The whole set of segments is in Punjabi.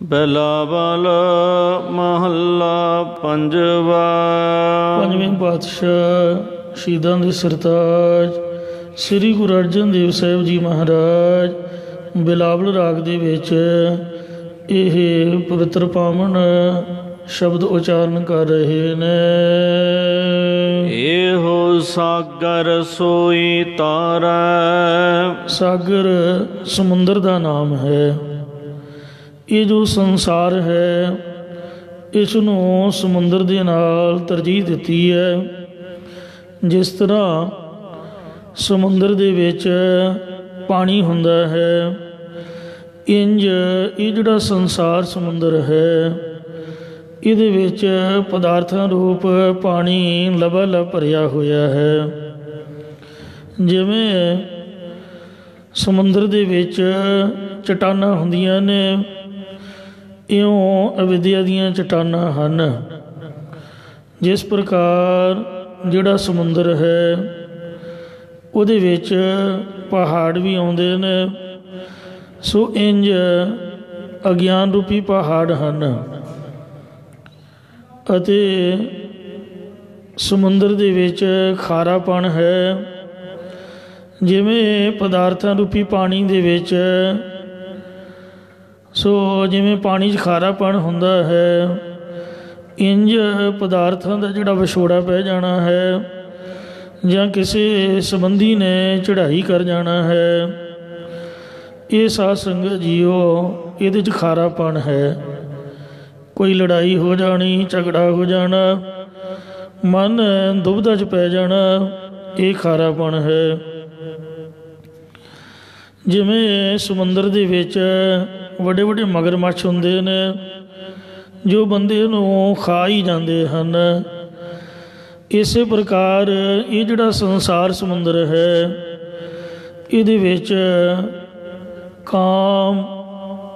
ਬਿਲਾਵਲ ਮਹੱਲਾ ਪੰਜਵਾ। ਪੰਜਵੇਂ ਪਾਤਸ਼ਾਹ ਸ਼ਹੀਦਾਂ ਦੇ ਸਰਤਾਜ ਸ੍ਰੀ ਗੁਰੂ ਅਰਜਨ ਦੇਵ ਸਾਹਿਬ ਜੀ ਮਹਾਰਾਜ ਬਿਲਾਵਲ ਰਾਗ ਦੇ ਵਿੱਚ ਇਹ ਪਵਿੱਤਰ ਪਾਵਨ ਸ਼ਬਦ ਉਚਾਰਨ ਕਰ ਰਹੇ ਨੇ। ਇਹੋ ਸਾਗਰ ਸੋਈ ਤਾਰੈ। ਸਾਗਰ ਸਮੁੰਦਰ ਦਾ ਨਾਮ ਹੈ। ਇਹ ਜੋ ਸੰਸਾਰ ਹੈ ਇਸ ਨੂੰ ਸਮੁੰਦਰ ਦੇ ਨਾਲ ਤਰਜੀਹ ਦਿੱਤੀ ਹੈ। ਜਿਸ ਤਰ੍ਹਾਂ ਸਮੁੰਦਰ ਦੇ ਵਿੱਚ ਪਾਣੀ ਹੁੰਦਾ ਹੈ, ਇੰਜ ਇਹ ਜਿਹੜਾ ਸੰਸਾਰ ਸਮੁੰਦਰ ਹੈ ਇਹਦੇ ਵਿੱਚ ਪਦਾਰਥਾਂ ਰੂਪ ਪਾਣੀ ਲਬਾਲਬ ਭਰਿਆ ਹੋਇਆ ਹੈ। ਜਿਵੇਂ ਸਮੁੰਦਰ ਦੇ ਵਿੱਚ ਚਟਾਨਾਂ ਹੁੰਦੀਆਂ ਨੇ, ਇਉਂ ਅਵਿਦਿਆ ਦੀਆਂ ਚਟਾਨਾਂ ਹਨ। ਜਿਸ ਪ੍ਰਕਾਰ ਜਿਹੜਾ ਸਮੁੰਦਰ ਹੈ ਉਹਦੇ ਵਿੱਚ ਪਹਾੜ ਵੀ ਆਉਂਦੇ ਨੇ, ਸੋ ਇੰਜ ਅਗਿਆਨ ਰੂਪੀ ਪਹਾੜ ਹਨ। ਅਤੇ ਸਮੁੰਦਰ ਦੇ ਵਿੱਚ ਖਾਰਾਪਣ ਹੈ। ਜਿਵੇਂ ਪਦਾਰਥਾਂ ਰੂਪੀ ਪਾਣੀ ਦੇ ਵਿੱਚ ਜਿਵੇਂ ਪਾਣੀ 'ਚ ਖਾਰਾਪਣ ਹੁੰਦਾ ਹੈ, ਇੰਜ ਪਦਾਰਥਾਂ ਦਾ ਜਿਹੜਾ ਵਿਛੋੜਾ ਪੈ ਜਾਣਾ ਹੈ ਜਾਂ ਕਿਸੇ ਸੰਬੰਧੀ ਨੇ ਚੜ੍ਹਾਈ ਕਰ ਜਾਣਾ ਹੈ, ਇਹ ਸਾਧ ਸੰਗਤ ਜੀਓ ਇਹਦੇ 'ਚ ਖਾਰਾਪਣ ਹੈ। ਕੋਈ ਲੜਾਈ ਹੋ ਜਾਣੀ, ਝਗੜਾ ਹੋ ਜਾਣਾ, ਮਨ ਦੁਬਿਧਾ 'ਚ ਪੈ ਜਾਣਾ, ਇਹ ਖਾਰਾਪਣ ਹੈ। ਜਿਵੇਂ ਸਮੁੰਦਰ ਦੇ ਵਿੱਚ ਵੱਡੇ ਵੱਡੇ ਮਗਰਮੱਛ ਹੁੰਦੇ ਨੇ ਜੋ ਬੰਦੇ ਨੂੰ ਖਾ ਹੀ ਜਾਂਦੇ ਹਨ, ਇਸੇ ਪ੍ਰਕਾਰ ਇਹ ਜਿਹੜਾ ਸੰਸਾਰ ਸਮੁੰਦਰ ਹੈ ਇਹਦੇ ਵਿੱਚ ਕਾਮ,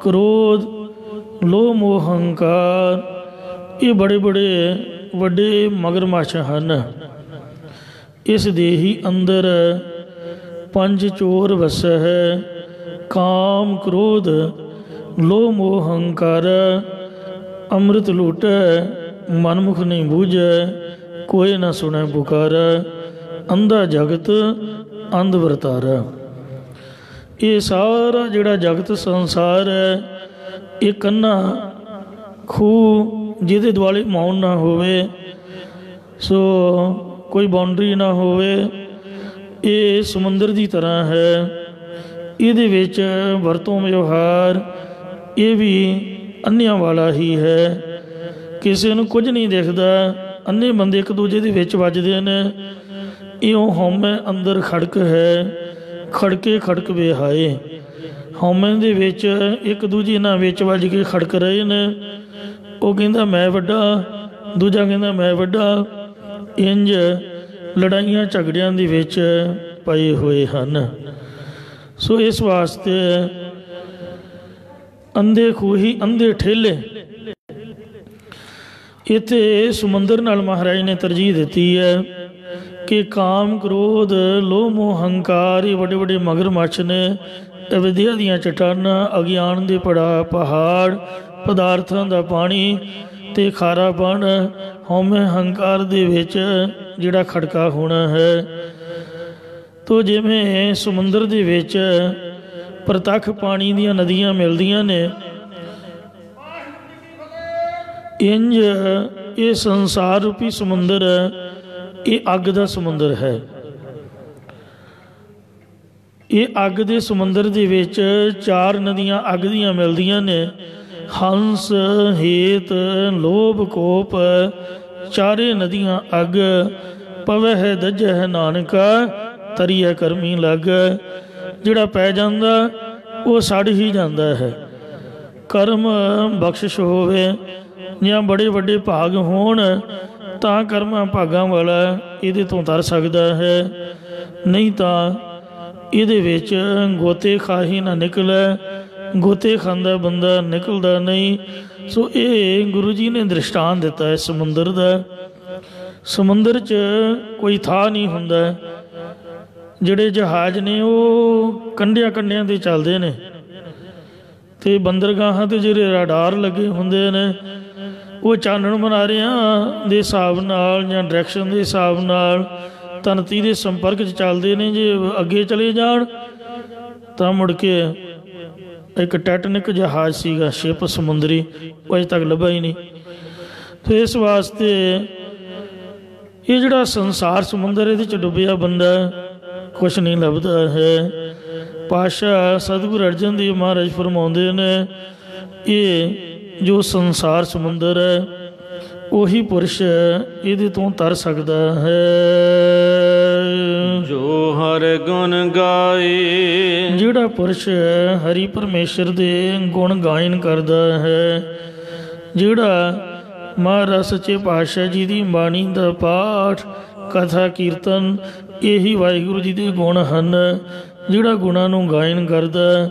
ਕ੍ਰੋਧ, ਲੋਭ, ਮੋਹ, ਹੰਕਾਰ, ਇਹ ਬੜੇ ਬੜੇ ਵੱਡੇ ਮਗਰਮੱਛ ਹਨ। ਇਸ ਦੇ ਹੀ ਅੰਦਰ ਪੰਜ ਚੋਰ ਵਸੈ ਹੈ। ਕਾਮ, ਕ੍ਰੋਧ, ਲੋਭ, ਮੋਹ, ਹੰਕਾਰ, ਅੰਮ੍ਰਿਤ ਲੂਟੈ, ਮਨਮੁਖ ਨਹੀਂ ਬੂਝੈ, ਕੋਈ ਨਾ ਸੁਣੈ ਪੁਕਾਰੈ, ਅੰਧਾ ਜਗਤ ਅੰਧ ਵਰਤਾਰਾ। ਇਹ ਸਾਰਾ ਜਿਹੜਾ ਜਗਤ ਸੰਸਾਰ ਹੈ ਇਹ ਕੰਨਾ ਖੂਹ ਜਿਹਦੇ ਦੁਆਲੇ ਮੌਨ ਨਾ ਹੋਵੇ, ਕੋਈ ਬਾਉਂਡਰੀ ਨਾ ਹੋਵੇ, ਇਹ ਸਮੁੰਦਰ ਦੀ ਤਰ੍ਹਾਂ ਹੈ। ਇਹਦੇ ਵਿੱਚ ਵਰਤੋਂ ਵਿਵਹਾਰ ਇਹ ਵੀ ਅੰਨ੍ਹਿਆਂ ਵਾਲਾ ਹੀ ਹੈ। ਕਿਸੇ ਨੂੰ ਕੁਝ ਨਹੀਂ ਦਿਖਦਾ, ਅੰਨੇ ਬੰਦੇ ਇੱਕ ਦੂਜੇ ਦੇ ਵਿੱਚ ਵੱਜਦੇ ਨੇ। ਇਉਂ ਹਉਮੈ ਅੰਦਰ ਖੜਕ ਹੈ, ਖੜਕੇ ਖੜਕ ਵੇ ਹਾਏ। ਹਉਮੈ ਦੇ ਵਿੱਚ ਇੱਕ ਦੂਜੇ ਨਾਲ ਵਿੱਚ ਵੱਜ ਕੇ ਖੜਕ ਰਹੇ ਨੇ। ਉਹ ਕਹਿੰਦਾ ਮੈਂ ਵੱਡਾ, ਦੂਜਾ ਕਹਿੰਦਾ ਮੈਂ ਵੱਡਾ, ਇੰਜ ਲੜਾਈਆਂ ਝਗੜਿਆਂ ਦੇ ਵਿੱਚ ਪਏ ਹੋਏ ਹਨ। ਸੋ ਇਸ ਵਾਸਤੇ ਅੰਧੇ ਖੂਹੀ ਅੰਧੇ ਠੇਲੇ, ਇੱਥੇ ਸਮੁੰਦਰ ਨਾਲ ਮਹਾਰਾਜ ਨੇ ਤਰਜੀਹ ਦਿੱਤੀ ਹੈ ਕਿ ਕਾਮ, ਕ੍ਰੋਧ, ਲੋਭ, ਮੋਹ, ਹੰਕਾਰ ਇਹ ਵੱਡੇ ਵੱਡੇ ਮਗਰਮੱਛ ਨੇ, ਅਵਿਦਿਆ ਦੀਆਂ ਚਟਾਨਾਂ, ਅਗਿਆਨ ਦੇ ਪਹਾੜ, ਪਦਾਰਥਾਂ ਦਾ ਪਾਣੀ ਅਤੇ ਖਾਰਾਪਣ, ਹਉਮੈ ਹੰਕਾਰ ਦੇ ਵਿੱਚ ਜਿਹੜਾ ਖੜਕਾ ਹੋਣਾ ਹੈ। ਤੋ ਜਿਵੇਂ ਸਮੁੰਦਰ ਦੇ ਵਿੱਚ ਪ੍ਰਤੱਖ ਪਾਣੀ ਦੀਆਂ ਨਦੀਆਂ ਮਿਲਦੀਆਂ ਨੇ, ਇੰਜ ਇਹ ਸੰਸਾਰ ਰੂਪੀ ਸਮੁੰਦਰ ਇਹ ਅੱਗ ਦਾ ਸਮੁੰਦਰ ਹੈ। ਇਹ ਅੱਗ ਦੇ ਸਮੁੰਦਰ ਦੇ ਵਿੱਚ ਚਾਰ ਨਦੀਆਂ ਅੱਗ ਦੀਆਂ ਮਿਲਦੀਆਂ ਨੇ। ਹੰਸ, ਹੇਤ, ਲੋਭ, ਕੋਪ, ਚਾਰੇ ਨਦੀਆਂ ਅੱਗ। ਪਵਹਿ ਦੱਜਹਿ ਨਾਨਕਾ, ਤਰੀਐ ਕਰਮੀ ਲੱਗ। ਜਿਹੜਾ ਪੈ ਜਾਂਦਾ ਉਹ ਸੜ ਹੀ ਜਾਂਦਾ ਹੈ। ਕਰਮ ਬਖਸ਼ਿਸ਼ ਹੋਵੇ ਜਾਂ ਬੜੇ ਵੱਡੇ ਭਾਗ ਹੋਣ ਤਾਂ ਕਰਮਾਂ ਭਾਗਾਂ ਵਾਲਾ ਇਹਦੇ ਤੋਂ ਤਰ ਸਕਦਾ ਹੈ, ਨਹੀਂ ਤਾਂ ਇਹਦੇ ਵਿੱਚ ਗੋਤੇ ਖਾਹੀ ਨਾ ਨਿਕਲੇ। ਗੋਤੇ ਖਾਂਦਾ ਬੰਦਾ ਨਿਕਲਦਾ ਨਹੀਂ। ਸੋ ਇਹ ਗੁਰੂ ਜੀ ਨੇ ਦ੍ਰਿਸ਼ਟਾਂਤ ਦਿੱਤਾ ਹੈ ਸਮੁੰਦਰ ਦਾ। ਸਮੁੰਦਰ 'ਚ ਕੋਈ ਥਾਂ ਨਹੀਂ ਹੁੰਦਾ। ਜਿਹੜੇ ਜਹਾਜ਼ ਨੇ ਉਹ ਕੰਢਿਆਂ ਕੰਢਿਆਂ 'ਤੇ ਚੱਲਦੇ ਨੇ, ਤੇ ਬੰਦਰਗਾਹਾਂ ਤੇ ਜਿਹੜੇ ਰਾਡਾਰ ਲੱਗੇ ਹੁੰਦੇ ਨੇ ਉਹ ਚਾਨਣ ਮੁਨਾਰਿਆਂ ਦੇ ਹਿਸਾਬ ਨਾਲ ਜਾਂ ਡਾਇਰੈਕਸ਼ਨ ਦੇ ਹਿਸਾਬ ਨਾਲ ਧਰਤੀ ਦੇ ਸੰਪਰਕ 'ਚ ਚੱਲਦੇ ਨੇ। ਜੇ ਅੱਗੇ ਚਲੇ ਜਾਣ ਤਾਂ ਮੁੜ ਕੇ ਇੱਕ ਟੈਟਨਿਕ ਜਹਾਜ਼ ਸੀਗਾ, ਸ਼ਿਪ ਸਮੁੰਦਰੀ, ਉਹ ਅਜੇ ਤੱਕ ਲੱਭਾ ਹੀ ਨਹੀਂ। ਤੇ ਇਸ ਵਾਸਤੇ ਇਹ ਜਿਹੜਾ ਸੰਸਾਰ ਸਮੁੰਦਰ ਇਹਦੇ 'ਚ ਡੁੱਬਿਆ ਬੰਦਾ ਕੁਛ ਨਹੀਂ ਲੱਭਦਾ ਹੈ। ਪਾਤਸ਼ਾਹ ਸਤਿਗੁਰੂ ਅਰਜਨ ਦੇਵ ਮਹਾਰਾਜ ਫਰਮਾਉਂਦੇ ਨੇ ਇਹ ਜੋ ਸੰਸਾਰ ਸਮੁੰਦਰ ਹੈ ਉਹੀ ਪੁਰਸ਼ ਇਹਦੇ ਤੋਂ ਤਰ ਸਕਦਾ ਹੈ। ਜੋ ਹਰ ਗੁਣ ਗਾਏ, ਜਿਹੜਾ ਪੁਰਸ਼ ਹਰੀ ਪਰਮੇਸ਼ਰ ਦੇ ਗੁਣ ਗਾਇਨ ਕਰਦਾ ਹੈ, ਜਿਹੜਾ ਮਹਾਰਾਜ ਸੱਚੇ ਪਾਤਸ਼ਾਹ ਜੀ ਦੀ ਬਾਣੀ ਦਾ ਪਾਠ ਕਥਾ ਕੀਰਤਨ ਇਹੀ ਵਾਹਿਗੁਰੂ ਜੀ ਦੇ ਗੁਣ ਹਨ। ਜਿਹੜਾ ਗੁਣਾਂ ਨੂੰ ਗਾਇਨ ਕਰਦਾ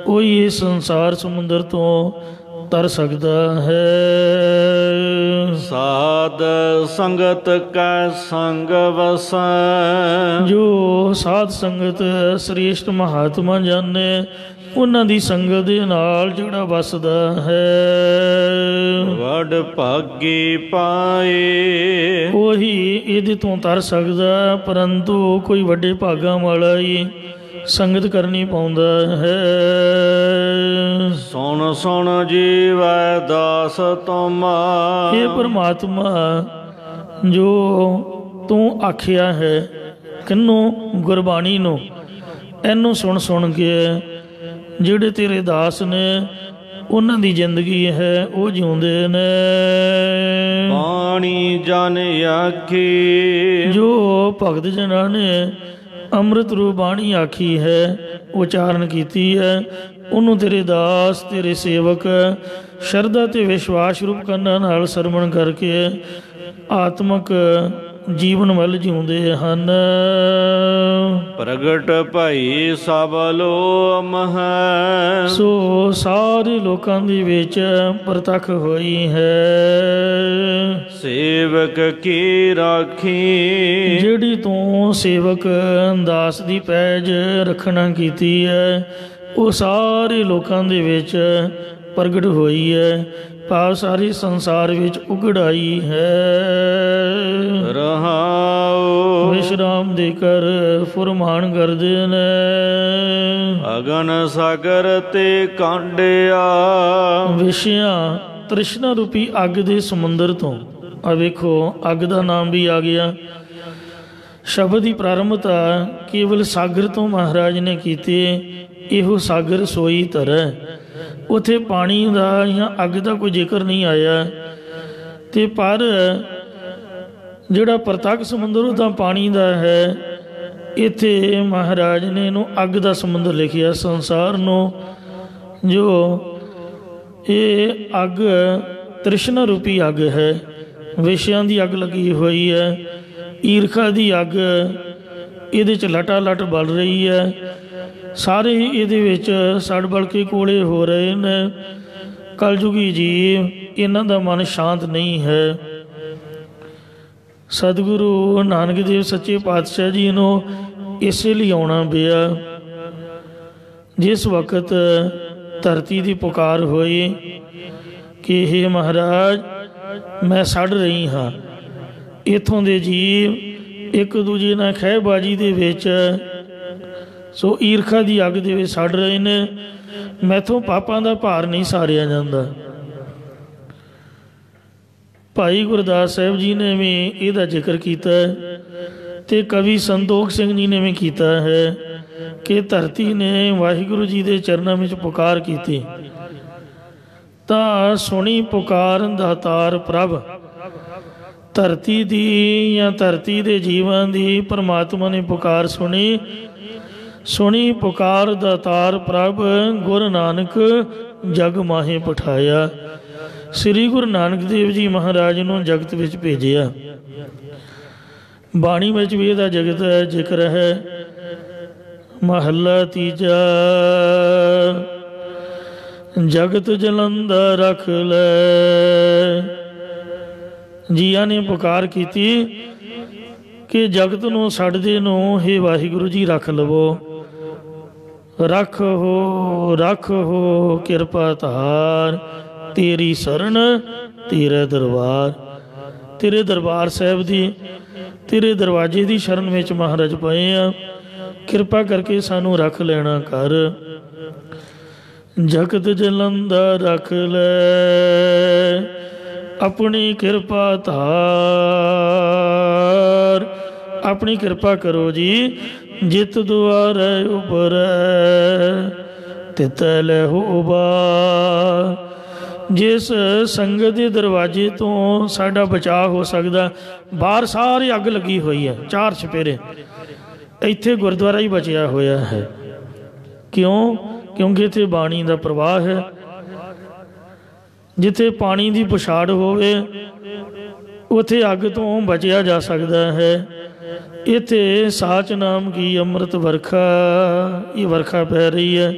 ਉਹੀ ਇਹ ਸੰਸਾਰ ਸਮੁੰਦਰ ਤੋਂ ਤਰ ਸਕਦਾ ਹੈ। ਸਾਧ ਸੰਗਤ ਕੈ ਸੰਗ ਵਸੈ, ਜੋ ਸਾਧ ਸੰਗਤ ਸ੍ਰੇਸ਼ਟ ਮਹਾਤਮਾ ਜਾਣੇ ਉਹਨਾਂ ਦੀ ਸੰਗਤ ਦੇ ਨਾਲ ਜਿਹੜਾ ਵਸਦਾ ਹੈ। ਵਡ ਭਾਗੀ ਪਾਏ, ਉਹੀ ਇਹਦੇ ਤੋਂ ਤਰ ਸਕਦਾ, ਪਰੰਤੂ ਕੋਈ ਵੱਡੇ ਭਾਗਾਂ ਵਾਲਾ ਹੀ ਸੰਗਤ ਕਰਨੀ ਪਾਉਂਦਾ ਹੈ। ਸੁਣ ਸੁਣ ਜੀਵੈ ਦਾਸ ਤੁਮਾ, ਇਹ ਪਰਮਾਤਮਾ ਜੋ ਤੂੰ ਆਖਿਆ ਹੈ ਕਿਹਨੂੰ? ਗੁਰਬਾਣੀ ਨੂੰ। ਇਹਨੂੰ ਸੁਣ ਸੁਣ ਕੇ ਜਿਹੜੇ ਤੇਰੇ ਦਾਸ ਨੇ ਉਹਨਾਂ ਦੀ ਜ਼ਿੰਦਗੀ ਹੈ ਉਹ ਜਿਉਂਦੇ ਨੇ। ਬਾਣੀ ਜਨ ਆਖੀ, ਜੋ ਭਗਤ ਜਨਾਂ ਨੇ ਅੰਮ੍ਰਿਤ ਰੂਪ ਬਾਣੀ ਆਖੀ ਹੈ, ਉਚਾਰਨ ਕੀਤੀ ਹੈ, ਉਹਨੂੰ ਤੇਰੇ ਦਾਸ ਤੇਰੇ ਸੇਵਕ ਸ਼ਰਧਾ ਤੇ ਵਿਸ਼ਵਾਸ ਰੂਪ ਕੰਨਾਂ ਨਾਲ ਸਰਵਣ ਕਰਕੇ ਆਤਮਕ ਜੀਵਨ ਵੱਲ ਜਿਉਂਦੇ ਹਨ। ਪ੍ਰਗਟ ਭਈ ਸਭ ਲੋਮ ਹੈ, ਸੋ ਸਾਰੇ ਲੋਕਾਂ ਦੇ ਵਿੱਚ ਪ੍ਰਤੱਖ ਹੋਈ ਹੈ। ਸੇਵਕ ਕੀ ਰਾਖੀ, ਜਿਹੜੀ ਤੂੰ ਸੇਵਕ ਦਾਸ ਦੀ ਪੈਜ ਰੱਖਣਾ ਕੀਤੀ ਹੈ ਉਹ ਸਾਰੇ ਲੋਕਾਂ ਦੇ ਵਿੱਚ ਪ੍ਰਗਟ ਹੋਈ ਹੈ, ਭਾਵ ਸਾਰੇ ਸੰਸਾਰ ਵਿੱਚ ਉਗੜਾਈ ਹੈ। ਰਹਾਉ ਵਿਸ਼ਰਾਮ ਦੇ ਕਰ ਫੁਰਮਾਨ ਕਰਦੇ ਨੇ। ਅਗਨ ਸਾਗਰ ਤੇ ਕਾਂਡਿਆ, ਵਿਸ਼ਿਆਂ ਤ੍ਰਿਸ਼ਨਾ ਰੂਪੀ ਅੱਗ ਦੇ ਸਮੁੰਦਰ ਤੋਂ। ਆ ਵੇਖੋ ਅੱਗ ਦਾ ਨਾਮ ਵੀ ਆ ਗਿਆ। ਸ਼ਬਦ ਦੀ ਪ੍ਰਾਰੰਭਤਾ ਕੇਵਲ ਸਾਗਰ ਤੋਂ ਮਹਾਰਾਜ ਨੇ ਕੀਤੀ। ਇਹੋ ਸਾਗਰ ਸੋਈ ਧਰੈ, ਉੱਥੇ ਪਾਣੀ ਦਾ ਜਾਂ ਅੱਗ ਦਾ ਕੋਈ ਜ਼ਿਕਰ ਨਹੀਂ ਆਇਆ। ਤੇ ਪਰ ਜਿਹੜਾ ਪ੍ਰਤੱਖ ਸਮੁੰਦਰ ਉਹ ਤਾਂ ਪਾਣੀ ਦਾ ਹੈ। ਇੱਥੇ ਮਹਾਰਾਜ ਨੇ ਇਹਨੂੰ ਅੱਗ ਦਾ ਸਮੁੰਦਰ ਲਿਖਿਆ ਸੰਸਾਰ ਨੂੰ। ਜੋ ਇਹ ਅੱਗ ਤ੍ਰਿਸ਼ਨਾ ਰੂਪੀ ਅੱਗ ਹੈ, ਵਿਸ਼ਿਆਂ ਦੀ ਅੱਗ ਲੱਗੀ ਹੋਈ ਹੈ, ਈਰਖਾ ਦੀ ਅੱਗ ਇਹਦੇ 'ਚ ਲਟਾ ਲਟ ਬਲ ਰਹੀ ਹੈ। ਸਾਰੇ ਇਹਦੇ ਵਿੱਚ ਸੜ ਬਲ ਕੇ ਕੋਲੇ ਹੋ ਰਹੇ ਨੇ। ਕਲਯੁਗੀ ਜੀਵ ਇਹਨਾਂ ਦਾ ਮਨ ਸ਼ਾਂਤ ਨਹੀਂ ਹੈ। ਸਤਿਗੁਰੂ ਨਾਨਕ ਦੇਵ ਸੱਚੇ ਪਾਤਸ਼ਾਹ ਜੀ ਨੂੰ ਇਸੇ ਲਈ ਆਉਣਾ ਪਿਆ। ਜਿਸ ਵਕਤ ਧਰਤੀ ਦੀ ਪੁਕਾਰ ਹੋਈ ਕਿ ਹੇ ਮਹਾਰਾਜ ਮੈਂ ਸੜ ਰਹੀ ਹਾਂ, ਇੱਥੋਂ ਦੇ ਜੀਵ ਇੱਕ ਦੂਜੇ ਨਾਲ ਖਹਿਬਾਜੀ ਦੇ ਵਿੱਚ, ਸੋ ਈਰਖਾ ਦੀ ਅੱਗ ਦੇ ਵਿੱਚ ਸੜ ਰਹੇ ਨੇ। ਮੈਥੋਂ ਪਾਪਾਂ ਦਾ ਭਾਰ ਨਹੀਂ ਸਾਰਿਆ ਜਾਂਦਾ। ਭਾਈ ਗੁਰਦਾਸ ਸਾਹਿਬ ਜੀ ਨੇ ਵੀ ਇਹਦਾ ਜ਼ਿਕਰ ਕੀਤਾ ਤੇ ਕਵੀ ਸੰਤੋਖ ਸਿੰਘ ਜੀ ਨੇ ਵੀ ਕੀਤਾ ਹੈ ਕਿ ਧਰਤੀ ਨੇ ਵਾਹਿਗੁਰੂ ਜੀ ਦੇ ਚਰਨਾਂ ਵਿੱਚ ਪੁਕਾਰ ਕੀਤੀ ਤਾਂ ਸੁਣੀ ਪੁਕਾਰ ਦਾਤਾਰ ਪ੍ਰਭ। ਧਰਤੀ ਦੀ ਜਾਂ ਧਰਤੀ ਦੇ ਜੀਵਾਂ ਦੀ ਪਰਮਾਤਮਾ ਨੇ ਪੁਕਾਰ ਸੁਣੀ। ਸੁਣੀ ਪੁਕਾਰ ਦਾਤਾਰ ਪ੍ਰਭ, ਗੁਰੂ ਨਾਨਕ ਜਗ ਮਾਹੇ ਪਠਾਇਆ। ਸ੍ਰੀ ਗੁਰੂ ਨਾਨਕ ਦੇਵ ਜੀ ਮਹਾਰਾਜ ਨੂੰ ਜਗਤ ਵਿੱਚ ਭੇਜਿਆ। ਬਾਣੀ ਵਿੱਚ ਵੀ ਇਹਦਾ ਜਗਤ ਹੈ ਜ਼ਿਕਰ ਹੈ। ਮਹੱਲਾ ਤੀਜਾ। ਜਗਤ ਜਲੰਧਰ ਰਖ ਲੈ। ਜੀਆਂ ਨੇ ਪੁਕਾਰ ਕੀਤੀ ਕਿ ਜਗਤ ਨੂੰ ਛੱਡਦੇ ਨੂੰ ਹੇ ਵਾਹਿਗੁਰੂ ਜੀ ਰੱਖ ਲਵੋ। रख हो किरपा धार, तेरी शरण तेरे दरबार। तेरे दरबार साहब दी, तेरे दरवाजे दी शरण में महाराज पए आ, किरपा करके सानू रख लेना कर। जगत जलंदा रख ले अपनी किरपा धार। अपनी किरपा करो जी, जित दुआरे उबरै तितै लहो उबार। जिस संगत के दरवाजे तो साडा बचाव हो सकता, बाहर सारी अग लगी हुई है, चार छपेरे, इत्थे गुरुद्वारा ही बचिया होया है। क्यों? क्योंकि इत्थे बाणी का प्रवाह है। जिथे पानी की पुछाड़ होवे उथे अग तो बचिया जा सकता है। इत्थे साच नाम की अमृत वर्खा, ये वर्खा पै रही है।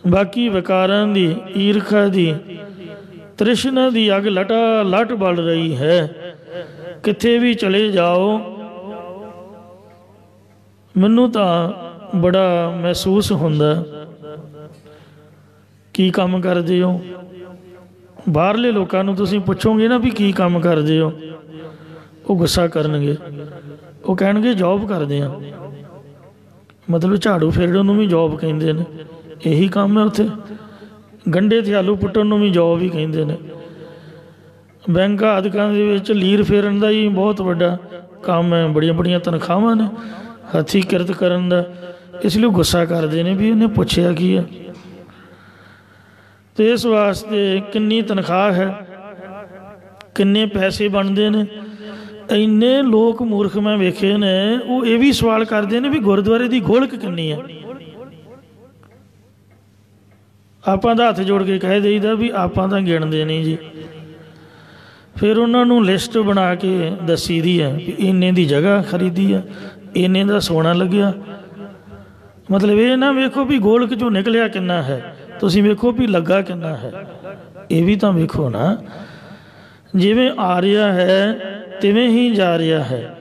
बाकी विकारां दी, ईर्खा दी, तृष्णा दी अग लटा लट बल रही है। किथे भी चले जाओ, मैनू तो बड़ा महसूस होंदा। की काम करदे हो? बाहरले लोगों को तुसीं पुछोगे ना भी की काम करदे हो, वो गुस्सा करनगे, वो कहणगे जॉब करदे आ। मतलब झाड़ू फेरन भी जॉब कहते हैं, यही काम है। उत्थे गंढे ते आलू पुट्टन भी जॉब ही कहते हैं। बैंक आदਿਕਾਂ ਦੇ ਵਿੱਚ ਲੀਰ फेरन का ही बहुत बड़ा काम है, बड़िया बड़िया तनख्वाहां ने, हथी किरत करन दा। इसलिए गुस्सा करते हैं भी उन्हें पुछया की है। तो इस वास्ते किन्नी तनख्वाह है, किन्ने पैसे बनते हैं। इन्ने लोग मूर्ख मैं वेखे ने, वो ये भी सवाल करते हैं भी गुरुद्वारे की गोलक किन्नी है। आपां तां हथ जोड़ के कह देईदा भी आपां तां गिणदे नहीं जी। फिर उन्होंने लिस्ट बना के दसी दी है भी इन्ने की जगह खरीदी है, इन्ने का सोना लग्या। मतलब ये ना वेखो भी गोलक चों निकलिया किन्ना है, तुसीं वेखो भी लगा किन्ना है। ये भी तो वेखो ना, जिवें आ रहा है तिवें ही जा रहा है।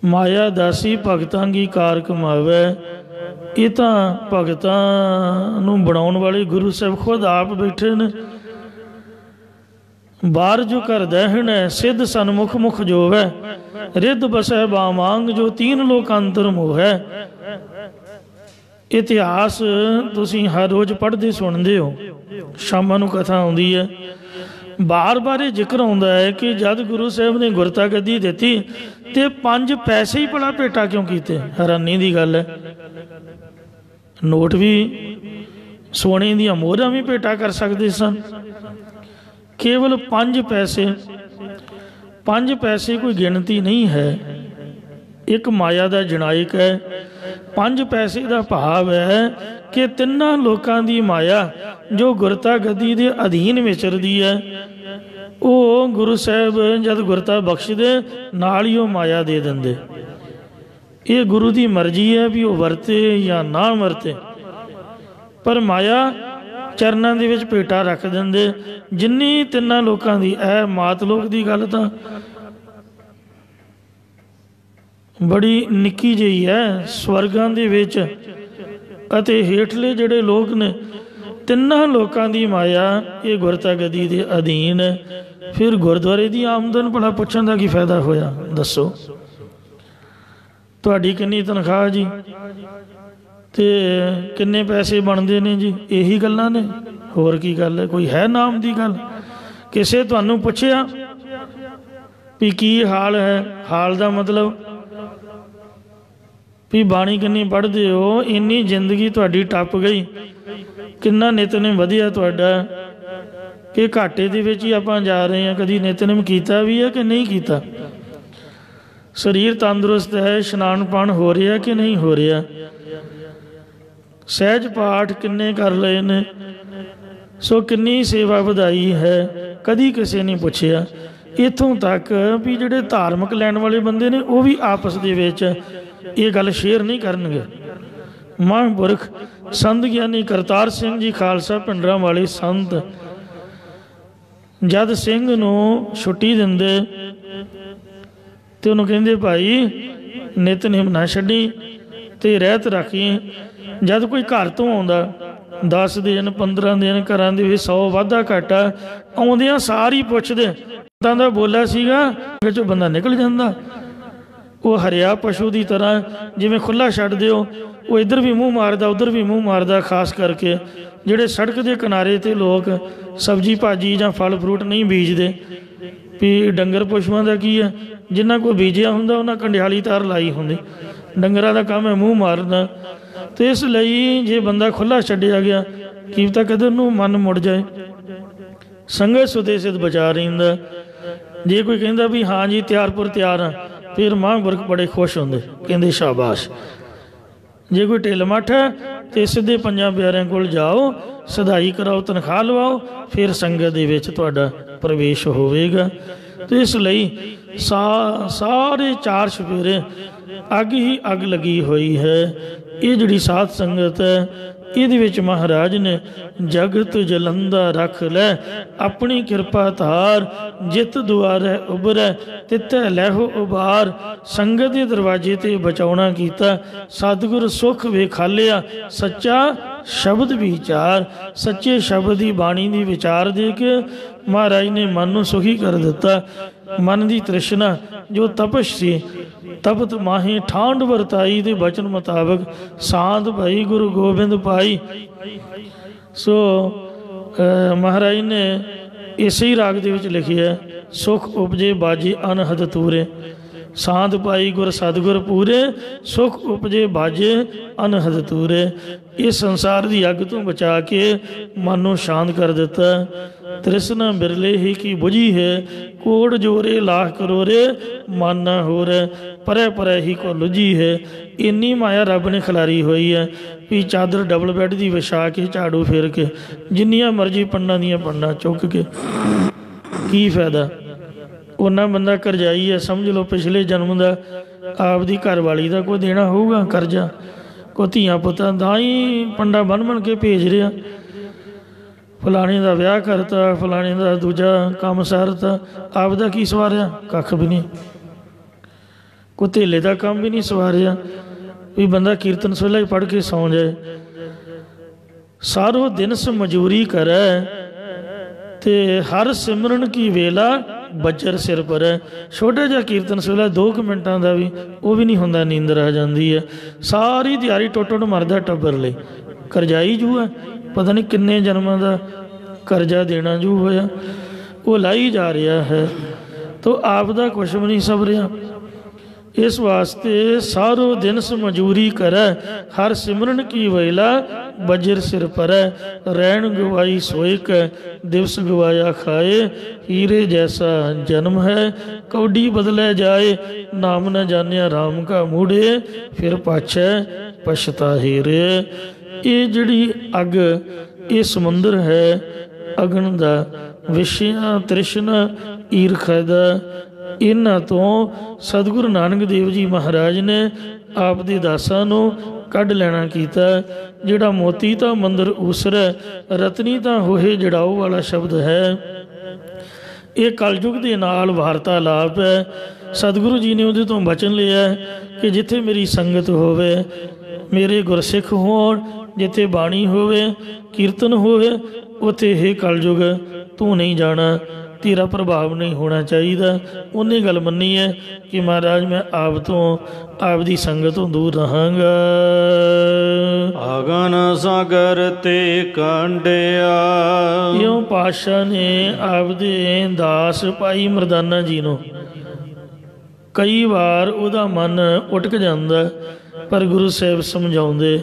माया दासी भगतां की कार कमावे, ये तो भगतां नूं बनाउण वाले गुरु साहब खुद आप बैठे ने। बार जो कर दहन है सिद्ध सन्मुख मुख जो है, रिद्ध बसै बामांग जो तीन लोक अंतर मोह है। इतिहास तुसीं हर रोज़ पढ़ते सुनते हो, शामां नूं कथा आउंदी है, बार बार जिक्र आउंदा है कि जद गुरु साहब ने गुरता गद्दी दित्ती ते 5 पैसे ही भला भेटा क्यों कीते। हैरानी की गल है, नोट भी सोने दी मोहरां भी भेटा कर सकते सन, केवल 5 पैसे। 5 पैसे कोई गिनती नहीं है, एक माया का जनायक है। 5 पैसे का भाव है कि तिन्ना लोगों की माया जो गुरता गद्दी के अधीन विचरदी है, वो गुरु साहब जब गुरता बख्शदे नाल ही वो माया दे देंदे। ये गुरु की मर्जी है भी वो वरते या ना वरते, पर माया चरणों के विच भेटा रख देंदे। जिन्नी तिन्ना लोगों की ऐ मात लोक की गल तां बड़ी निक्की जी है। स्वर्गां दे विच अते हेठले जिहड़े लोग ने, तिन्ना लोगों की माया ये गुरता गद्दी के अधीन है। फिर गुरुद्वारे की आमदन भला पुछण का की फायदा होया? दसो तुहाडी किन्नी तनख्वाह जी, ते किन्ने पैसे बनते ने जी? यही गल्लां ने, होर की गल है? कोई है नाम की गल? किसे तुहानूं पुछया भी की हाल है? हाल का मतलब भी बाणी किन्नी पढ़ते हो, इन्नी जिंदगी तुहाडी टप गई, किन्ना नितनेम वधिया तुहाडा, कि घाटे दे विच ही आपां जा रहे हैं? कभी नितनेम कीता भी है कि नहीं कीता? शरीर तंदुरुस्त है, इशनान पान हो रहा कि नहीं हो रहा? सहज पाठ किन्ने कर लए ने? सो किन्नी सेवा वधाई है? कदी किसी ने पुछया। इत्थों तक भी जिहड़े धार्मिक लैण वाले बंदे ने, वो भी आपस दे विच ये गल शेयर नहीं करनगे। महापुरख संत ज्ञानी करतार सिंह जी खालसा पिंडरां वाले संत जद सिंह नूं छुट्टी दिंदे ते उन्होंने कहंदे भाई नितनेम ना छड्डी, ਤੇ ਰਹਿਤ ਰਾਖੀ। ਜਦ ਕੋਈ ਘਰ ਤੋਂ ਆਉਂਦਾ 10 ਦਿਨ 15 ਦਿਨ ਘਰਾਂ ਦੇ ਵਿੱਚ 100 ਵਾਧਾ ਘਾਟਾ ਆਉਂਦਿਆਂ ਸਾਰੀ ਪੁੱਛਦੇ ਤਾਂ ਦਾ ਬੋਲਾ ਸੀਗਾ ਵਿੱਚੋਂ ਬੰਦਾ ਨਿਕਲ ਜਾਂਦਾ। ਉਹ ਹਰਿਆ ਪਸ਼ੂ ਦੀ ਤਰ੍ਹਾਂ ਜਿਵੇਂ ਖੁੱਲ੍ਹਾ ਛੱਡ ਦਿਓ ਉਹ ਇੱਧਰ ਵੀ ਮੂੰਹ ਮਾਰਦਾ ਉੱਧਰ ਵੀ ਮੂੰਹ ਮਾਰਦਾ। ਖਾਸ ਕਰਕੇ ਜਿਹੜੇ ਸੜਕ ਦੇ ਕਿਨਾਰੇ 'ਤੇ ਲੋਕ ਸਬਜ਼ੀ ਭਾਜੀ ਜਾਂ ਫਲ ਫਰੂਟ ਨਹੀਂ ਬੀਜਦੇ ਵੀ ਡੰਗਰ ਪਸ਼ੂਆਂ ਦਾ ਕੀ ਹੈ, ਜਿਨ੍ਹਾਂ ਕੋਲ ਬੀਜਿਆ ਹੁੰਦਾ ਉਹਨਾਂ ਕੰਡਿਆਲੀ ਤਾਰ ਲਾਈ ਹੁੰਦੀ। ਡੰਗਰਾਂ ਦਾ ਕੰਮ ਹੈ ਮੂੰਹ ਮਾਰਨਾ। ਅਤੇ ਇਸ ਲਈ ਜੇ ਬੰਦਾ ਖੁੱਲ੍ਹਾ ਛੱਡਿਆ ਗਿਆ ਕੀ ਪਤਾ ਕਦੇ ਉਹਨੂੰ ਮਨ ਮੁੜ ਜਾਏ। ਸੰਗਤ ਸੁਦੇ ਸਿੱਧ ਬਚਾ ਰਹਿੰਦਾ। ਜੇ ਕੋਈ ਕਹਿੰਦਾ ਵੀ ਹਾਂ ਜੀ ਤਿਆਰਪੁਰ ਤਿਆਰ ਹਾਂ, ਫਿਰ ਮਹਾਂਪੁਰਖ ਬੜੇ ਖੁਸ਼ ਹੁੰਦੇ, ਕਹਿੰਦੇ ਸ਼ਾਬਾਸ਼। ਜੇ ਕੋਈ ਢਿੱਲ ਮੱਠ ਹੈ ਤਾਂ ਸਿੱਧੇ ਪੰਜਾਂ ਪਿਆਰਿਆਂ ਕੋਲ ਜਾਓ, ਸਦਾਈ ਕਰਾਓ, ਤਨਖਾਹ ਲਵਾਓ, ਫਿਰ ਸੰਗਤ ਦੇ ਵਿੱਚ ਤੁਹਾਡਾ ਪ੍ਰਵੇਸ਼ ਹੋਵੇਗਾ। ਅਤੇ ਇਸ ਲਈ ਸਾਰੇ 4 ਚੁਫੇਰੇ ਅੱਗ ਹੀ ਅੱਗ ਲੱਗੀ ਹੋਈ ਹੈ। ਇਹ ਜਿਹੜੀ ਸਾਧ ਸੰਗਤ ਹੈ ਇਹਦੇ ਵਿੱਚ ਮਹਾਰਾਜ ਨੇ ਜਗਤ ਜਲੰਦਾ ਰੱਖ ਲੈ ਆਪਣੀ ਕਿਰਪਾ ਧਾਰ, ਜਿਤ ਦੁਆਰੈ ਉਭਰੈ ਤਿੱਥੈ ਲੈਹੋ ਉਬਾਰ। ਸੰਗਤ ਦੇ ਦਰਵਾਜ਼ੇ 'ਤੇ ਬਚਾਉਣਾ ਕੀਤਾ, ਸਤਿਗੁਰ ਸੁਖ ਵੇਖਾਲਿਆ ਸੱਚਾ ਸ਼ਬਦ ਵਿਚਾਰ। ਸੱਚੇ ਸ਼ਬਦ ਦੀ ਬਾਣੀ ਦੀ ਵਿਚਾਰ ਦੇ ਕੇ ਮਹਾਰਾਜ ਨੇ ਮਨ ਨੂੰ ਸੁਖੀ ਕਰ ਦਿੱਤਾ। ਮਨ ਦੀ ਤ੍ਰਿਸ਼ਨਾ ਜੋ ਤਪਸ਼ ਸੀ ਤਪਤ ਮਾਹੀ ਠਾਂਡ ਵਰਤਾਈ ਦੇ ਬਚਨ ਮੁਤਾਬਕ ਸਾਧ ਭਾਈ ਗੁਰੂ ਗੋਬਿੰਦ ਪਾਈ। ਸੋ ਮਹਾਰਾਜ ਨੇ ਇਸੇ ਹੀ ਰਾਗ ਦੇ ਵਿੱਚ ਲਿਖਿਆ ਸੁਖ ਉਪਜੇ ਬਾਜੇ ਅਨਹਦ ਤੂਰੇ, ਸਾਧ ਪਾਈ ਗੁਰ ਸਤਿਗੁਰ ਪੂਰੇ, ਸੁਖ ਉਪਜੇ ਬਾਜੇ ਅਨਹਦ ਤੂਰੇ। ਇਸ ਸੰਸਾਰ ਦੀ ਅੱਗ ਤੋਂ ਬਚਾ ਕੇ ਮਨ ਨੂੰ ਸ਼ਾਂਤ ਕਰ ਦਿੱਤਾ। ਤ੍ਰਿਸ਼ਨਾ ਬਿਰਲੇ ਹੀ ਕੀ ਬੁਝੀ ਹੈ, ਕੋੜ ਜੋਰੇ ਲਾਖ ਕਰੋਰੇ ਮਨ ਨਾ ਹੋਰ, ਪਰੇ ਪਰੇ ਹੀ ਕੋ ਲੁਝੀ ਹੈ। ਇੰਨੀ ਮਾਇਆ ਰੱਬ ਨੇ ਖਿਲਾਰੀ ਹੋਈ ਹੈ ਵੀ ਚਾਦਰ ਡਬਲ ਬੈੱਡ ਦੀ ਵਿਛਾ ਕੇ ਝਾੜੂ ਫੇਰ ਕੇ ਜਿੰਨੀਆਂ ਮਰਜ਼ੀ ਪੰਡਾਂ ਦੀਆਂ ਪੰਡਾਂ ਚੁੱਕ ਕੇ ਕੀ ਫਾਇਦਾ। ਉਹਨਾਂ ਬੰਦਾ ਕਰਜ਼ਾਈ ਹੈ, ਸਮਝ ਲਓ ਪਿਛਲੇ ਜਨਮ ਦਾ ਆਪਦੀ ਘਰਵਾਲੀ ਦਾ ਕੋਈ ਦੇਣਾ ਹੋਊਗਾ ਕਰਜ਼ਾ, ਕੋਈ ਧੀਆਂ ਪੁੱਤਾਂ ਦਾ ਹੀ ਪੰਡਾ ਬਣ ਕੇ ਭੇਜ ਰਿਹਾ। ਫਲਾਣੇ ਦਾ ਵਿਆਹ ਕਰਤਾ, ਫਲਾਣੇ ਦਾ ਦੂਜਾ ਕੰਮ ਸਾਰਤਾ, ਆਪਦਾ ਕੀ ਸਵਾਰਿਆ? ਕੱਖ ਵੀ ਨਹੀਂ। ਕੋਈ ਧੇਲੇ ਦਾ ਕੰਮ ਵੀ ਨਹੀਂ ਸਵਾਰਿਆ ਵੀ ਬੰਦਾ ਕੀਰਤਨ ਸੋਹਿਲਾ ਹੀ ਪੜ੍ਹ ਕੇ ਸੌਂ ਜਾਏ। ਸਾਰੋ ਦਿਨਸ ਮਜ਼ਦੂਰੀ ਕਰੈ ਤੇ ਹਰ ਸਿਮਰਨ ਕੀ ਵੇਲਾ ਬੱਜਰ ਸਿਰ ਪਰ ਹੈ। ਛੋਟਾ ਜਿਹਾ ਕੀਰਤਨ ਸੋਹਿਲਾ 2 ਮਿੰਟਾਂ ਦਾ ਵੀ ਉਹ ਵੀ ਨਹੀਂ ਹੁੰਦਾ, ਨੀਂਦਰ ਆ ਜਾਂਦੀ ਹੈ। ਸਾਰੀ ਦਿਹਾੜੀ ਟੁੱਟ ਮਰਦਾ ਟੱਬਰ ਲਈ। ਕਰਜ਼ਾਈ ਜੂ ਹੈ, ਪਤਾ ਨਹੀਂ ਕਿੰਨੇ ਜਨਮਾਂ ਦਾ ਕਰਜ਼ਾ ਦੇਣਾ ਜੂ ਹੋਇਆ, ਉਹ ਲਾਈ ਜਾ ਰਿਹਾ ਹੈ ਤਾਂ ਆਪ ਦਾ ਕੁਛ ਵੀ ਨਹੀਂ ਸਬਰਿਆ। ਇਸ ਵਾਸਤੇ ਸਾਰੋ ਦਿਨਸ ਮਜ਼ਦੂਰੀ ਕਰੈ ਹਰ ਸਿਮਰਨ ਕੀ ਵੇਲਾ ਬੱਜਰ ਸਿਰ ਪਰੈ। ਰਹਿਣ ਗਵਾਈ ਸੋਇ ਕੈ ਦਿਵਸ ਗਵਾਇਆ ਖਾਏ, ਹੀਰੇ ਜੈਸਾ ਜਨਮ ਹੈ ਕੌਡੀ ਬਦਲੇ ਜਾਏ। ਨਾਮ ਨ ਜਾਣਿਆ ਰਾਮ ਕਾ ਮੂੜੇ, ਫਿਰ ਪਾਛੈ ਪਛਤਾਹੇ ਰੇ। ਇਹ ਜਿਹੜੀ ਅੱਗ ਇਹ ਸਮੁੰਦਰ ਹੈ ਅਗਨ ਦਾ, ਵਿਸ਼ਿਆਂ ਤ੍ਰਿਸ਼ਨਾ ਈਰਖਾ ਦਾ। ਇਹਨਾਂ ਤੋਂ ਸਤਿਗੁਰੂ ਨਾਨਕ ਦੇਵ ਜੀ ਮਹਾਰਾਜ ਨੇ ਆਪ ਦੇ ਦਾਸਾਂ ਨੂੰ ਕੱਢ ਲੈਣਾ ਕੀਤਾ। ਜਿਹੜਾ ਮੋਤੀ ਤਾਂ ਮੰਦਰ ਊਸਰੈ, ਰਤਨੀ ਤਾਂ ਹੋਏ ਜੜਾਓ ਵਾਲਾ ਸ਼ਬਦ ਹੈ। ਇਹ ਕਲਯੁਗ ਦੇ ਨਾਲ ਵਾਰਤਾਲਾਪ ਹੈ। ਸਤਿਗੁਰੂ ਜੀ ਨੇ ਉਹਦੇ ਤੋਂ ਬਚਨ ਲਿਆ ਕਿ ਜਿੱਥੇ ਮੇਰੀ ਸੰਗਤ ਹੋਵੇ, ਮੇਰੇ ਗੁਰਸਿੱਖ ਹੋਣ, ਜਿੱਥੇ ਬਾਣੀ ਹੋਵੇ, ਕੀਰਤਨ ਹੋਵੇ, ਉੱਥੇ ਇਹ ਕਲਯੁਗ ਤੂੰ ਨਹੀਂ ਜਾਣਾ, ਤੇਰਾ ਪ੍ਰਭਾਵ ਨਹੀਂ ਹੋਣਾ ਚਾਹੀਦਾ। ਉਹਨੇ ਗੱਲ ਮੰਨੀ ਹੈ ਕਿ ਮਹਾਰਾਜ ਮੈਂ ਆਪ ਤੋਂ ਆਪ ਦੀ ਸੰਗਤ ਤੋਂ ਦੂਰ ਰਹਾਂਗਾ। ਅਗਨ ਸਾਗਰ ਤੇ ਕੰਡਿਆ। ਇਉਂ ਪਾਤਸ਼ਾਹ ਨੇ ਆਪਦੇ ਦਾਸ ਭਾਈ ਮਰਦਾਨਾ ਜੀ ਨੂੰ ਕਈ ਵਾਰ ਉਹਦਾ ਮਨ ਉਟਕ ਜਾਂਦਾ, ਪਰ ਗੁਰੂ ਸਾਹਿਬ ਸਮਝਾਉਂਦੇ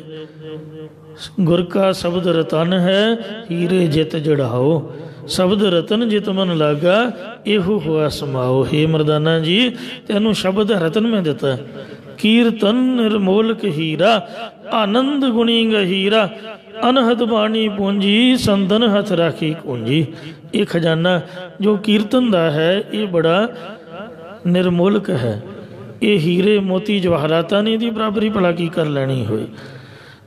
ਗੁਰ ਕਾ ਸ਼ਬਦ ਰਤਨ ਹੈ ਹੀਰੇ ਜਿਤ ਜੜਾਓ। ਸ਼ਬਦ ਰਤਨ ਜਿਤ ਮਨ ਲਾਗਾ ਇਹੋ ਹੋਆ ਸਮਾਓ। ਹੇ ਮਰਦਾਨਾ ਜੀ, ਤੈਨੂੰ ਸ਼ਬਦ ਰਤਨ ਮੈਂ ਦਿੱਤਾ। ਕੀਰਤਨ ਨਿਰਮੋਲਕ ਹੀਰਾ ਆਨੰਦ ਗੁਣੀ ਗਹੀਰਾ, ਅਨਹਦ ਬਾਣੀ ਪੂੰਜੀ ਸੰਤਨ ਹੱਥ ਰਾਖੀ ਕੂੰਜੀ। ਇਹ ਖਜ਼ਾਨਾ ਜੋ ਕੀਰਤਨ ਦਾ ਹੈ ਇਹ ਬੜਾ ਨਿਰਮੋਲਕ ਹੈ। ਇਹ ਹੀਰੇ ਮੋਤੀ ਜਵਾਹਰਾਤਾਂ ਨੇ ਇਹਦੀ ਬਰਾਬਰੀ ਭਲਾ ਕੀ ਕਰ ਲੈਣੀ ਹੋਈ।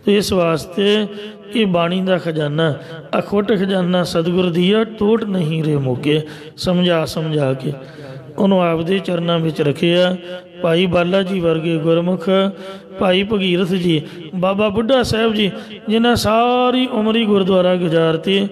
ਤੇ ਇਸ ਵਾਸਤੇ ਇਹ ਬਾਣੀ ਦਾ ਖਜ਼ਾਨਾ ਅਖੁੱਟ ਖਜ਼ਾਨਾ ਸਤਿਗੁਰ ਦੀ ਆ, ਟੋਟ ਨਹੀਂ ਰੇ ਮੋਗੇ। ਸਮਝਾ ਕੇ ਉਹਨੂੰ ਆਪਦੇ ਚਰਨਾਂ ਵਿੱਚ ਰੱਖਿਆ। ਭਾਈ ਬਾਲਾ ਜੀ ਵਰਗੇ ਗੁਰਮੁਖ, ਭਾਈ ਭਗੀਰਥ ਜੀ, ਬਾਬਾ ਬੁੱਢਾ ਸਾਹਿਬ ਜੀ, ਜਿਨ੍ਹਾਂ ਸਾਰੀ ਉਮਰ ਹੀ ਗੁਰਦੁਆਰਾ ਗੁਜ਼ਾਰਤੀ,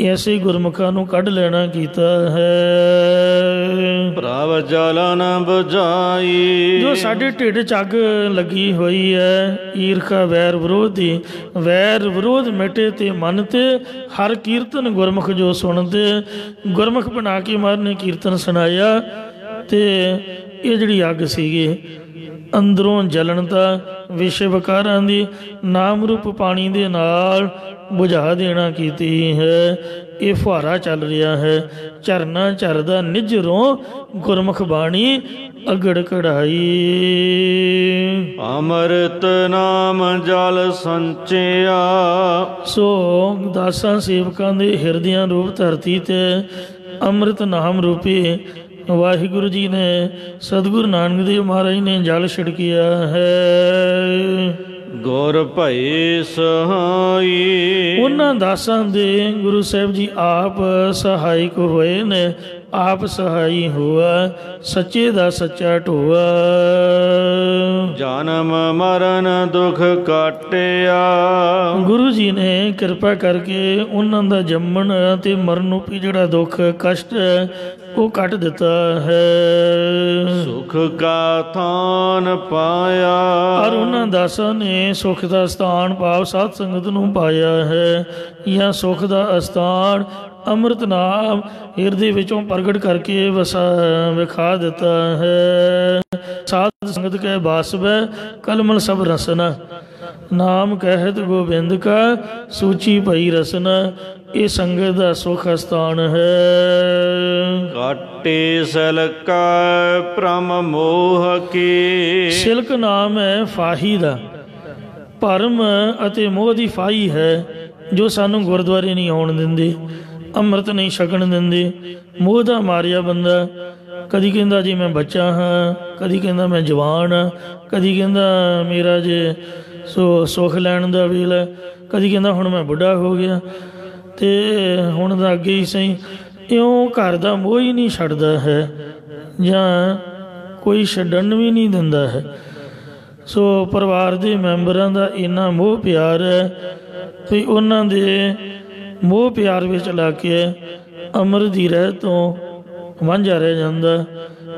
ਐਸੇ ਗੁਰਮੁਖਾਂ ਨੂੰ ਕੱਢ ਲੈਣਾ ਕੀਤਾ ਹੈ। ਪ੍ਰਭ ਜਲਨ ਬੁਝਾਈ, ਜੋ ਸਾਡੇ ਢਿੱਡ 'ਚ ਅੱਗ ਲੱਗੀ ਹੋਈ ਹੈ, ਈਰਖਾ ਵੈਰ ਵਿਰੋਧ ਦੀ, ਵੈਰ ਵਿਰੋਧ ਮਿਟੇ ਤੇ ਮਨ ਤੇ ਹਰ ਕੀਰਤਨ ਗੁਰਮੁਖ ਜੋ ਸੁਣਦੇ, ਗੁਰਮੁਖ ਬਣਾ ਕੇ ਮਹਾਰਾਜ ਨੇ ਕੀਰਤਨ ਸੁਣਾਇਆ। ਤੇ ਇਹ ਜਿਹੜੀ ਅੱਗ ਸੀਗੀ ਅੰਦਰੋਂ ਜਲਣਤਾ ਵਿਸ਼ੇ ਵਿਕਾਰਾਂ ਦੀ ਨਾਮ ਰੂਪ ਪਾਣੀ ਦੇ ਨਾਲ ਬੁਝਾ ਦੇਣਾ ਕੀਤੀ ਹੈ। ਇਹ ਫੁਹਾਰਾ ਚੱਲ ਰਿਹਾ ਹੈ, ਝਰਨਾ ਝਰਦਾ ਨਿਜਰੋਂ ਗੁਰਮੁਖ ਬਾਣੀ ਅਗੜ ਕਢਾਈ। ਅੰਮ੍ਰਿਤ ਨਾਮ ਜਲ ਸੰਚਿਆ, ਸੋ ਦਾਸਾਂ ਸੇਵਕਾਂ ਦੇ ਹਿਰਦਿਆਂ ਰੂਪ ਧਰਤੀ ਤੇ ਅੰਮ੍ਰਿਤ ਨਾਮ ਰੂਪੀ ਵਾਹਿਗੁਰੂ ਜੀ ਨੇ, ਸਤਿਗੁਰੂ ਨਾਨਕ ਦੇਵ ਮਹਾਰਾਜ ਨੇ ਜਲ ਛਿੜਕਿਆ ਹੈ। ਗੁਰ ਭਏ ਸਹਾਈ, ਉਹਨਾਂ ਦਾਸਾਂ ਦੇ ਗੁਰੂ ਸਾਹਿਬ ਜੀ ਆਪ ਸਹਾਇਕ ਹੋਏ ਨੇ, ਆਪ ਸਹਾਈ ਹੋਆ, ਸੱਚੇ ਦਾ ਸੱਚਾ ਢੋਆ। ਜਨਮ ਮਰਨ ਦੁਖ ਕਾਟਿਆ, ਗੁਰੂ ਜੀ ਨੇ ਕਿਰਪਾ ਕਰਕੇ ਉਹਨਾਂ ਦਾ ਜੰਮਣ ਅਤੇ ਮਰਨ ਰੂਪੀ ਜਿਹੜਾ ਦੁੱਖ ਕਸ਼ਟ ਹੈ ਉਹ ਕੱਟ ਦਿੱਤਾ ਹੈ। ਸੁਖ ਕਾ ਥਾਨ ਪਾਇਆ, ਔਰ ਉਹਨਾਂ ਦਾਸਾਂ ਨੇ ਸੁਖ ਦਾ ਸਥਾਨ ਭਾਵ ਸਾਧ ਸੰਗਤ ਨੂੰ ਪਾਇਆ ਹੈ, ਜਾਂ ਸੁਖ ਦਾ ਅਸਥਾਨ ਅੰਮ੍ਰਿਤ ਨਾਮ ਹਿਰਦੇ ਵਿੱਚੋਂ ਪ੍ਰਗਟ ਕਰਕੇ ਵਿਖਾ ਦਿੱਤਾ ਹੈ। ਸਾਧ ਸੰਗਤ ਕੈ ਬਾਸਵੈ ਕਲਮਲ ਸਭ ਰਸਨਾ, ਨਾਮ ਕਹਿਤ ਗੋਬਿੰਦ ਕਾ ਸੂਚੀ ਭਈ ਰਸਨਾ। ਇਹ ਸੰਗਤ ਦਾ ਸੁਖ ਅਸਥਾਨ ਹੈ। ਕਾਟੇ ਸਿਲਕਾ ਭ੍ਰਮ ਮੋਹ ਕੀ, ਸਿਲਕ ਨਾਮ ਹੈ ਫਾਹੀ ਦਾ, ਭਰਮ ਅਤੇ ਮੋਹ ਦੀ ਫਾਹੀ ਹੈ ਜੋ ਸਾਨੂੰ ਗੁਰਦੁਆਰੇ ਨਹੀਂ ਆਉਣ ਦਿੰਦੇ, ਅੰਮ੍ਰਿਤ ਨਹੀਂ ਛਕਣ ਦਿੰਦੇ। ਮੋਹ ਦਾ ਮਾਰਿਆ ਬੰਦਾ ਕਦੀ ਕਹਿੰਦਾ ਜੀ ਮੈਂ ਬੱਚਾ ਹਾਂ, ਕਦੀ ਕਹਿੰਦਾ ਮੈਂ ਜਵਾਨ ਹਾਂ, ਕਦੀ ਕਹਿੰਦਾ ਮੇਰਾ ਜੇ ਸੁੱਖ ਲੈਣ ਦਾ ਵੇਲਾ, ਕਦੀ ਕਹਿੰਦਾ ਹੁਣ ਮੈਂ ਬੁੱਢਾ ਹੋ ਗਿਆ ਅਤੇ ਹੁਣ ਤਾਂ ਅੱਗੇ ਹੀ ਸਹੀ। ਇਉਂ ਘਰ ਦਾ ਮੋਹ ਹੀ ਨਹੀਂ ਛੱਡਦਾ ਹੈ, ਜਾਂ ਕੋਈ ਛੱਡਣ ਵੀ ਨਹੀਂ ਦਿੰਦਾ ਹੈ। ਸੋ ਪਰਿਵਾਰ ਦੇ ਮੈਂਬਰਾਂ ਦਾ ਇੰਨਾ ਮੋਹ ਪਿਆਰ ਹੈ ਵੀ ਉਹਨਾਂ ਦੇ ਮੋਹ ਪਿਆਰ ਵਿੱਚ ਲਾ ਕੇ ਅੰਮ੍ਰਿਤ ਦੀ ਰਹਿ ਤੋਂ ਵਾਂਝਾ ਰਹਿ ਜਾਂਦਾ।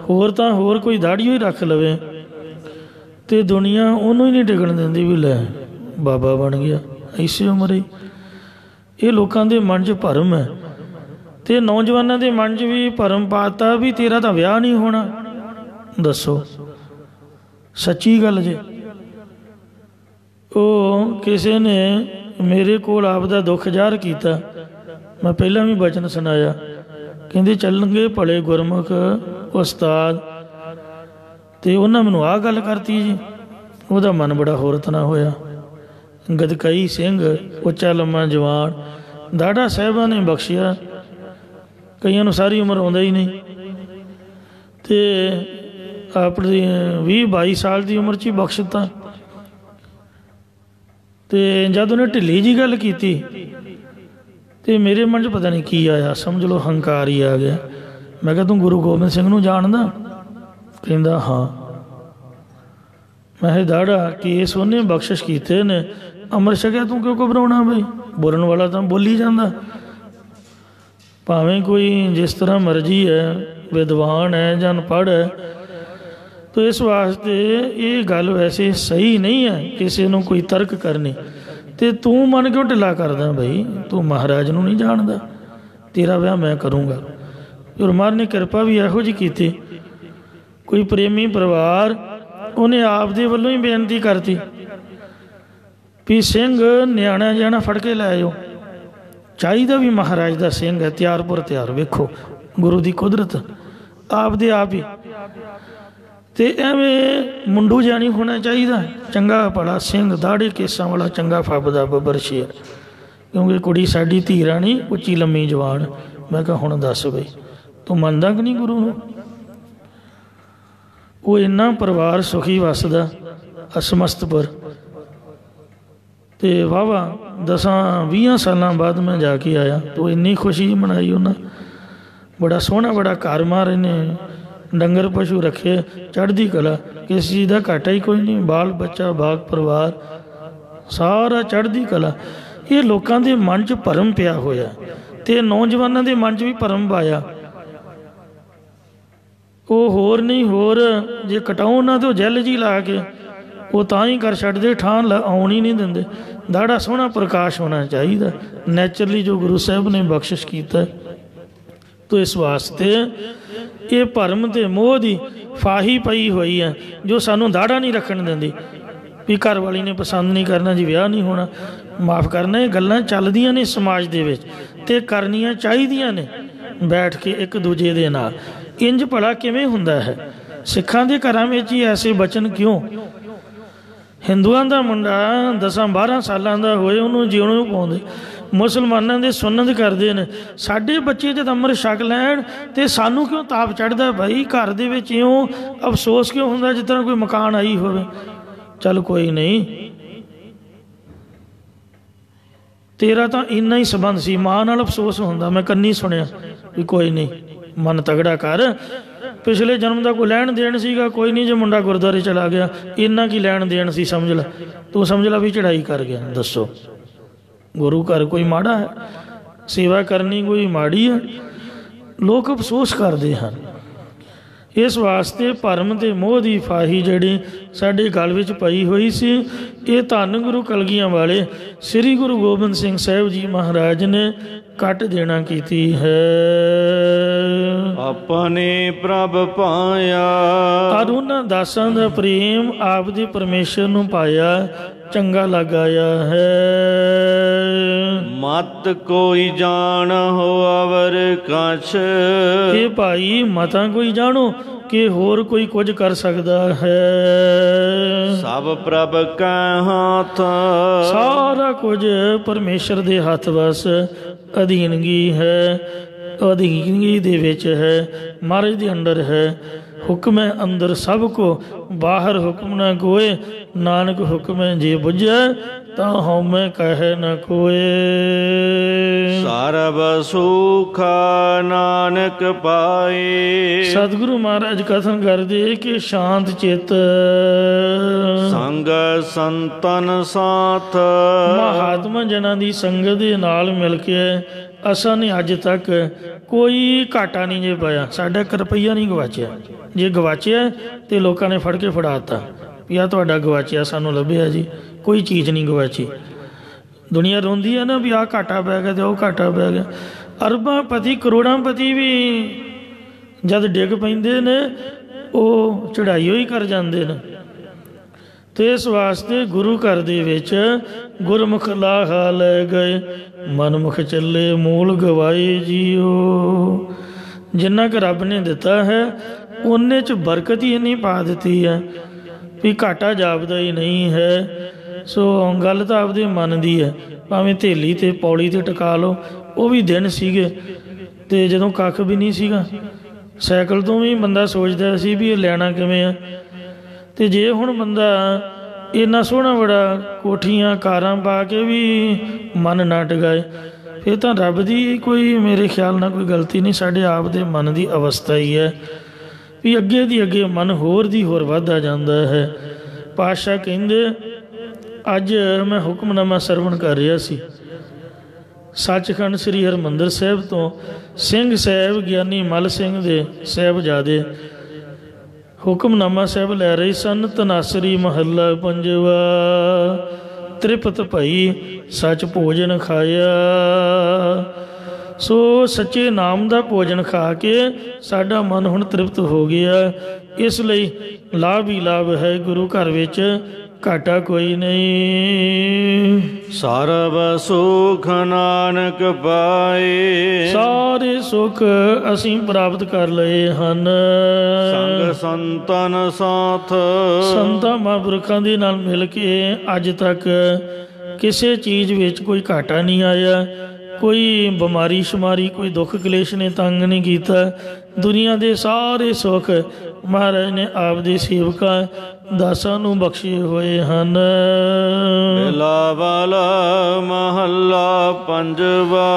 ਹੋਰ ਤਾਂ ਹੋਰ ਕੋਈ ਦਾੜ੍ਹੀ ਹੀ ਰੱਖ ਲਵੇ ਅਤੇ ਦੁਨੀਆ ਉਹਨੂੰ ਹੀ ਨਹੀਂ ਟਿਕਣ ਦਿੰਦੀ ਵੀ ਲੈ ਬਾਬਾ ਬਣ ਗਿਆ ਇਸੇ ਉਮਰ ਹੀ। ਇਹ ਲੋਕਾਂ ਦੇ ਮਨ 'ਚ ਭਰਮ ਹੈ, ਅਤੇ ਨੌਜਵਾਨਾਂ ਦੇ ਮਨ 'ਚ ਵੀ ਭਰਮ ਪਾਤਾ ਵੀ ਤੇਰਾ ਤਾਂ ਵਿਆਹ ਨਹੀਂ ਹੋਣਾ। ਦੱਸੋ ਸੱਚੀ ਗੱਲ ਜੇ। ਉਹ ਕਿਸੇ ਨੇ ਮੇਰੇ ਕੋਲ ਆਪਦਾ ਦੁੱਖ ਜ਼ਾਹਰ ਕੀਤਾ, ਮੈਂ ਪਹਿਲਾਂ ਵੀ ਬਚਨ ਸੁਣਾਇਆ, ਕਹਿੰਦੇ ਚੱਲਣਗੇ ਭਲੇ ਗੁਰਮੁਖ ਉਸਤਾਦ, ਅਤੇ ਉਹਨਾਂ ਮੈਨੂੰ ਆਹ ਗੱਲ ਕਰਤੀ ਜੀ। ਉਹਦਾ ਮਨ ਬੜਾ ਹੋਰਤਨਾ ਹੋਇਆ। ਗਦਕਈ ਸਿੰਘ, ਉੱਚਾ ਲੰਮਾ ਜਵਾਨ, ਦਾੜਾ ਸਾਹਿਬਾਂ ਨੇ ਬਖਸ਼ਿਆ, ਕਈਆਂ ਨੂੰ ਸਾਰੀ ਉਮਰ ਆਉਂਦਾ ਹੀ ਨਹੀਂ, ਅਤੇ ਆਪਣੀ 20-22 ਸਾਲ ਦੀ ਉਮਰ 'ਚ ਹੀ ਬਖਸ਼ ਦਿੱਤਾ। ਅਤੇ ਜਦ ਉਹਨੇ ਢਿੱਲੀ ਜਿਹੀ ਗੱਲ ਕੀਤੀ ਅਤੇ ਮੇਰੇ ਮਨ 'ਚ ਪਤਾ ਨਹੀਂ ਕੀ ਆਇਆ, ਸਮਝ ਲਓ ਹੰਕਾਰ ਹੀ ਆ ਗਿਆ। ਮੈਂ ਕਿਹਾ ਤੂੰ ਗੁਰੂ ਗੋਬਿੰਦ ਸਿੰਘ ਨੂੰ ਜਾਣਦਾ? ਕਹਿੰਦਾ ਹਾਂ। ਮੈਂ ਕਿਹਾ ਦਾੜਾ ਕੇਸ ਉਹਨੇ ਬਖਸ਼ਿਸ਼ ਕੀਤੇ ਨੇ, ਅੰਮ੍ਰਿਤ ਛਕਿਆ ਤੂੰ ਕਿਉਂ ਘਬਰਾਉਣਾ ਬਈ? ਬੋਲਣ ਵਾਲਾ ਤਾਂ ਬੋਲੀ ਜਾਂਦਾ, ਭਾਵੇਂ ਕੋਈ ਜਿਸ ਤਰ੍ਹਾਂ ਮਰਜ਼ੀ ਹੈ, ਵਿਦਵਾਨ ਹੈ ਜਾਂ ਅਨਪੜ੍ਹ ਹੈ। ਤਾਂ ਇਸ ਵਾਸਤੇ ਇਹ ਗੱਲ ਵੈਸੇ ਸਹੀ ਨਹੀਂ ਹੈ ਕਿਸੇ ਨੂੰ ਕੋਈ ਤਰਕ ਕਰਨੀ। ਅਤੇ ਤੂੰ ਮਨ ਕਿਉਂ ਢਿੱਲਾ ਕਰਦਾ ਬਈ? ਤੂੰ ਮਹਾਰਾਜ ਨੂੰ ਨਹੀਂ ਜਾਣਦਾ? ਤੇਰਾ ਵਿਆਹ ਮੈਂ ਕਰੂੰਗਾ। ਗੁਰਮਾਰ ਨੇ ਕਿਰਪਾ ਵੀ ਇਹੋ ਜਿਹੀ ਕੀਤੀ, ਕੋਈ ਪ੍ਰੇਮੀ ਪਰਿਵਾਰ ਉਹਨੇ ਆਪ ਦੇ ਵੱਲੋਂ ਹੀ ਬੇਨਤੀ ਕਰਤੀ ਵੀ ਸਿੰਘ ਨਿਆਣਾ ਜਿਹਾ ਫੜ ਕੇ ਲੈ ਆਇਓ। ਚਾਹੀਦਾ ਵੀ ਮਹਾਰਾਜ ਦਾ ਸਿੰਘ ਹੈ, ਤਿਆਰ ਪੁਰ ਤਿਆਰ। ਵੇਖੋ ਗੁਰੂ ਦੀ ਕੁਦਰਤ ਆਪ ਦੇ ਆਪ ਹੀ। ਅਤੇ ਐਵੇਂ ਮੁੰਡੂ ਜਿਹਾ ਨਹੀਂ ਹੋਣਾ ਚਾਹੀਦਾ, ਚੰਗਾ ਭਲਾ ਸਿੰਘ, ਦਾੜੇ ਕੇਸਾਂ ਵਾਲਾ, ਚੰਗਾ ਫੱਬਦਾ ਬੱਬਰ ਸ਼ੇਰ, ਕਿਉਂਕਿ ਕੁੜੀ ਸਾਡੀ ਧੀ ਰਾਣੀ ਉੱਚੀ ਲੰਮੀ ਜਵਾਨ। ਮੈਂ ਕਿਹਾ ਹੁਣ ਦੱਸ ਬਈ ਤੂੰ ਮੰਨਦਾ ਕਿ ਨਹੀਂ ਗੁਰੂ ਨੂੰ? ਉਹ ਇੰਨਾ ਪਰਿਵਾਰ ਸੁਖੀ ਵੱਸਦਾ ਅਸਮਸਤਪੁਰ। ਅਤੇ ਵਾਹਵਾ 10-20 ਸਾਲਾਂ ਬਾਅਦ ਮੈਂ ਜਾ ਕੇ ਆਇਆ, ਤਾਂ ਇੰਨੀ ਖੁਸ਼ੀ ਮਨਾਈ ਉਹਨਾਂ। ਬੜਾ ਸੋਹਣਾ ਬੜਾ ਘਰ ਮਹਾਰਾਜ ਨੇ ਡੰਗਰ ਪਸ਼ੂ ਰੱਖੇ, ਚੜ੍ਹਦੀ ਕਲਾ, ਕਿਸੇ ਚੀਜ਼ ਦਾ ਘਾਟਾ ਹੀ ਕੋਈ ਨਹੀਂ, ਬਾਲ ਬੱਚਾ ਬਾਗ ਪਰਿਵਾਰ ਸਾਰਾ ਚੜ੍ਹਦੀ ਕਲਾ। ਇਹ ਲੋਕਾਂ ਦੇ ਮਨ 'ਚ ਭਰਮ ਪਿਆ ਹੋਇਆ, ਅਤੇ ਨੌਜਵਾਨਾਂ ਦੇ ਮਨ 'ਚ ਵੀ ਭਰਮ ਪਾਇਆ। ਉਹ ਹੋਰ ਨਹੀਂ ਹੋਰ ਜੇ ਕਟਾਉਣ ਨਾ ਤਾਂ ਉਹ ਜੈਲ ਜੀ ਲਾ ਕੇ ਉਹ ਤਾਂ ਹੀ ਕਰ ਛੱਡਦੇ, ਠਾਣ ਆਉਣ ਹੀ ਨਹੀਂ ਦਿੰਦੇ। ਦਾੜਾ ਸੋਹਣਾ ਪ੍ਰਕਾਸ਼ ਹੋਣਾ ਚਾਹੀਦਾ ਨੈਚੁਰਲੀ, ਜੋ ਗੁਰੂ ਸਾਹਿਬ ਨੇ ਬਖਸ਼ਿਸ਼ ਕੀਤਾ। ਤੋ ਇਸ ਵਾਸਤੇ ਇਹ ਭਰਮ ਅਤੇ ਮੋਹ ਦੀ ਫਾਹੀ ਪਈ ਹੋਈ ਹੈ, ਜੋ ਸਾਨੂੰ ਦਾੜਾ ਨਹੀਂ ਰੱਖਣ ਦਿੰਦੀ। ਵੀ ਘਰ ਵਾਲੀ ਨੇ ਪਸੰਦ ਨਹੀਂ ਕਰਨਾ ਜੀ, ਵਿਆਹ ਨਹੀਂ ਹੋਣਾ, ਮਾਫ਼ ਕਰਨਾ। ਇਹ ਗੱਲਾਂ ਚੱਲਦੀਆਂ ਨੇ ਸਮਾਜ ਦੇ ਵਿੱਚ ਅਤੇ ਕਰਨੀਆਂ ਚਾਹੀਦੀਆਂ ਨੇ ਬੈਠ ਕੇ ਇੱਕ ਦੂਜੇ ਦੇ ਨਾਲ। ਇੰਝ ਭਲਾ ਕਿਵੇਂ ਹੁੰਦਾ ਹੈ? ਸਿੱਖਾਂ ਦੇ ਘਰਾਂ ਵਿੱਚ ਹੀ ਐਸੇ ਬਚਨ ਕਿਉਂ? ਹਿੰਦੂਆਂ ਦਾ ਮੁੰਡਾ 10-12 ਸਾਲਾਂ ਦਾ ਹੋਏ ਉਹਨੂੰ ਜਿਉਣੋਂ ਪਾਉਂਦੇ, ਮੁਸਲਮਾਨਾਂ ਦੇ ਸੁੰਨਤ ਕਰਦੇ ਨੇ। ਸਾਡੇ ਬੱਚੇ ਜਦ ਅੰਮ੍ਰਿਤ ਛਕ ਲੈਣ ਅਤੇ ਸਾਨੂੰ ਕਿਉਂ ਤਾਪ ਚੜ੍ਹਦਾ ਭਾਈ? ਘਰ ਦੇ ਵਿੱਚ ਇਉਂ ਅਫਸੋਸ ਕਿਉਂ ਹੁੰਦਾ ਜਿਸ ਤਰ੍ਹਾਂ ਕੋਈ ਮਕਾਨ ਆਈ ਹੋਵੇ? ਚੱਲ ਕੋਈ ਨਹੀਂ, ਤੇਰਾ ਤਾਂ ਇੰਨਾ ਹੀ ਸੰਬੰਧ ਸੀ, ਮਾਂ ਨਾਲ ਅਫਸੋਸ ਹੁੰਦਾ, ਮੈਂ ਕੰਨੀ ਸੁਣਿਆ। ਵੀ ਕੋਈ ਨਹੀਂ, ਮਨ ਤਗੜਾ ਕਰ, ਪਿਛਲੇ ਜਨਮ ਦਾ ਕੋਈ ਲੈਣ ਦੇਣ ਸੀਗਾ, ਕੋਈ ਨਹੀਂ। ਜੇ ਮੁੰਡਾ ਗੁਰਦੁਆਰੇ ਚਲਾ ਗਿਆ, ਇੰਨਾ ਕੀ ਲੈਣ ਦੇਣ ਸੀ ਸਮਝ ਲੈ ਤੂੰ, ਸਮਝ ਲਾ ਵੀ ਚੜ੍ਹਾਈ ਕਰ ਗਿਆ। ਦੱਸੋ ਗੁਰੂ ਘਰ ਕੋਈ ਮਾੜਾ ਹੈ? ਸੇਵਾ ਕਰਨੀ ਕੋਈ ਮਾੜੀ ਹੈ? ਲੋਕ ਅਫਸੋਸ ਕਰਦੇ ਹਨ। ਇਸ ਵਾਸਤੇ ਭਰਮ ਅਤੇ ਮੋਹ ਦੀ ਫਾਹੀ ਜਿਹੜੀ ਸਾਡੇ ਗਲ ਵਿੱਚ ਪਈ ਹੋਈ ਸੀ, ਇਹ ਧੰਨ ਗੁਰੂ ਕਲਗੀਆਂ ਵਾਲੇ ਸ੍ਰੀ ਗੁਰੂ ਗੋਬਿੰਦ ਸਿੰਘ ਸਾਹਿਬ ਜੀ ਮਹਾਰਾਜ ਨੇ ਕੱਟ ਦੇਣਾ ਕੀਤੀ ਹੈ। ਆਪਣੇ ਪ੍ਰਭ ਪਾਇਆ, ਔਰ ਉਹਨਾਂ ਦਾਸਾਂ ਦਾ ਪ੍ਰੇਮ ਆਪ ਦੇ ਪਰਮੇਸ਼ਰ ਨੂੰ ਪਾਇਆ, ਚੰਗਾ ਲੱਗ ਆਇਆ ਹੈ। ਮਤ ਕੋਈ ਜਾਣ ਹੋਵਰ ਕਛ, ਇਹ ਭਾਈ ਮਤਾਂ ਕੋਈ ਜਾਣੋ ਕਿ ਹੋਰ ਕੋਈ ਕੁਝ ਕਰ ਸਕਦਾ ਹੈ। ਸਭ ਪ੍ਰਭ ਕੈ ਹੱਥ, ਸਾਰਾ ਕੁਝ ਪਰਮੇਸ਼ਰ ਦੇ ਹੱਥ ਵਸ ਅਧੀਨਗੀ ਹੈ, ਅਧੀਨਗੀ ਦੇ ਵਿੱਚ ਹੈ, ਮਹਾਰਾਜ ਦੇ ਅੰਡਰ ਹੈ। ਹੁਕਮ ਹੈ ਅੰਦਰ ਸਭ ਕੋ, ਬਾਹਰ ਹੁਕਮ ਨਾ ਕੋਏ, ਨਾਨਕ ਹੁਕਮ ਹੈ ਜੇ ਬੁਝੈ, ਤਾਂ ਹਉਮੈ ਕਹੈ ਨ ਕੋਏ। ਸਰਬ ਸੁਖ ਨਾਨਕ ਪਾਏ, ਸਤਿਗੁਰੂ ਮਹਾਰਾਜ ਕਥਨ ਕਰਦੇ ਕਿ ਸ਼ਾਂਤ ਚਿੱਤ ਸੰਗ ਸੰਤਨ ਸਾਥ, ਮਹਾਤਮਾ ਜਨਾਂ ਦੀ ਸੰਗਤ ਦੇ ਨਾਲ ਮਿਲ ਕੇ ਅਸਾਂ ਨੇ ਅੱਜ ਤੱਕ ਕੋਈ ਘਾਟਾ ਨਹੀਂ ਜੇ ਪਾਇਆ। ਸਾਡਾ 1 ਰੁਪਈਆ ਨਹੀਂ ਗਵਾਚਿਆ। ਜੇ ਗਵਾਚਿਆ ਤਾਂ ਲੋਕਾਂ ਨੇ ਫੜ ਕੇ ਫੜਾ ਦਿੱਤਾ ਵੀ ਆਹ ਤੁਹਾਡਾ ਗਵਾਚਿਆ, ਸਾਨੂੰ ਲੱਭਿਆ ਜੀ। ਕੋਈ ਚੀਜ਼ ਨਹੀਂ ਗਵਾਚੀ। ਦੁਨੀਆ ਰੋਂਦੀ ਹੈ ਨਾ ਵੀ ਆਹ ਘਾਟਾ ਪੈ ਗਿਆ ਅਤੇ ਉਹ ਘਾਟਾ ਪੈ ਗਿਆ। ਅਰਬਾਂ ਪਤੀ ਕਰੋੜਾਂ ਪਤੀ ਵੀ ਜਦ ਡਿੱਗ ਪੈਂਦੇ ਨੇ ਉਹ ਚੜ੍ਹਾਈ ਹੋਈ ਕਰ ਜਾਂਦੇ ਨੇ। ਅਤੇ ਇਸ ਵਾਸਤੇ ਗੁਰੂ ਘਰ ਦੇ ਵਿੱਚ ਗੁਰਮੁਖ ਲਾਹਾ ਲੈ ਗਏ, ਮਨਮੁਖ ਚੱਲੇ ਮੂਲ ਗਵਾਏ ਜੀਓ। ਜਿੰਨਾ ਕੁ ਰੱਬ ਨੇ ਦਿੱਤਾ ਹੈ ਉਹਨੇ 'ਚ ਬਰਕਤ ਹੀ ਇੰਨੀ ਪਾ ਦਿੱਤੀ ਹੈ ਵੀ ਘਾਟਾ ਜਾਪਦਾ ਹੀ ਨਹੀਂ ਹੈ। ਸੋ ਗੱਲ ਤਾਂ ਆਪਦੇ ਮਨ ਦੀ ਹੈ, ਭਾਵੇਂ ਥੇਲੀ 'ਤੇ ਪੌੜੀ 'ਤੇ ਟਿਕਾ ਲਓ। ਉਹ ਵੀ ਦਿਨ ਸੀਗੇ ਅਤੇ ਜਦੋਂ ਕੱਖ ਵੀ ਨਹੀਂ ਸੀਗਾ, ਸਾਈਕਲ ਤੋਂ ਵੀ ਬੰਦਾ ਸੋਚਦਾ ਸੀ ਵੀ ਇਹ ਲੈਣਾ ਕਿਵੇਂ ਆ। ਅਤੇ ਜੇ ਹੁਣ ਬੰਦਾ ਇੰਨਾ ਸੋਹਣਾ ਬੜਾ ਕੋਠੀਆਂ ਕਾਰਾਂ ਪਾ ਕੇ ਵੀ ਮਨ ਨਾ ਟਿਕਾਏ, ਫਿਰ ਤਾਂ ਰੱਬ ਦੀ ਕੋਈ ਮੇਰੇ ਖਿਆਲ ਨਾਲ ਕੋਈ ਗਲਤੀ ਨਹੀਂ, ਸਾਡੇ ਆਪ ਦੇ ਮਨ ਦੀ ਅਵਸਥਾ ਹੀ ਹੈ ਵੀ ਅੱਗੇ ਦੀ ਅੱਗੇ ਮਨ ਹੋਰ ਦੀ ਹੋਰ ਵੱਧਦਾ ਜਾਂਦਾ ਹੈ। ਪਾਤਸ਼ਾਹ ਕਹਿੰਦੇ, ਅੱਜ ਮੈਂ ਹੁਕਮਨਾਮਾ ਸਰਵਣ ਕਰ ਰਿਹਾ ਸੀ ਸੱਚਖੰਡ ਸ੍ਰੀ ਹਰਿਮੰਦਰ ਸਾਹਿਬ ਤੋਂ। ਸਿੰਘ ਸਾਹਿਬ ਗਿਆਨੀ ਮੱਲ ਸਿੰਘ ਦੇ ਸਾਹਿਬਜ਼ਾਦੇ ਹੁਕਮਨਾਮਾ ਸਾਹਿਬ ਲੈ ਰਹੇ ਸਨ। ਤਨਾਸਰੀ ਮਹੱਲਾ ਪੰਜਵਾ। ਤ੍ਰਿਪਤ ਭਈ ਸੱਚ ਭੋਜਨ ਖਾਇਆ। ਸੋ ਸੱਚੇ ਨਾਮ ਦਾ ਭੋਜਨ ਖਾ ਕੇ ਸਾਡਾ ਮਨ ਹੁਣ ਤ੍ਰਿਪਤ ਹੋ ਗਿਆ। ਇਸ ਲਈ ਲਾਭ ਹੀ ਲਾਭ ਹੈ, ਗੁਰੂ ਘਰ ਵਿੱਚ ਘਾਟਾ ਕੋਈ ਨਹੀਂ। ਸਰਬ ਸੁਖ ਨਾਨਕ ਪਾਏ, ਸਾਰੇ ਸੁੱਖ ਅਸੀਂ ਪ੍ਰਾਪਤ ਕਰ ਲਏ ਹਨ। ਸੰਗ ਸੰਤਨ ਸਾਥ, ਸੰਤਾਂ ਮਹਾਂਪੁਰਖਾਂ ਦੇ ਨਾਲ ਮਿਲ ਕੇ ਅੱਜ ਤੱਕ ਕਿਸੇ ਚੀਜ਼ ਵਿੱਚ ਕੋਈ ਘਾਟਾ ਨਹੀਂ ਆਇਆ। ਕੋਈ ਬਿਮਾਰੀ ਸ਼ਮਾਰੀ, ਕੋਈ ਦੁੱਖ ਕਲੇਸ਼ ਨੇ ਤੰਗ ਨਹੀਂ ਕੀਤਾ। ਦੁਨੀਆ ਦੇ ਸਾਰੇ ਸੁੱਖ ਮਹਾਰਾਜ ਨੇ ਆਪ ਦੇ ਸੇਵਕਾਂ ਦਾਸਾਂ ਨੂੰ ਬਖਸ਼ੇ ਹੋਏ ਹਨ। ਬਿਲਾਵਲ ਮਹੱਲਾ ਪੰਜਵਾ।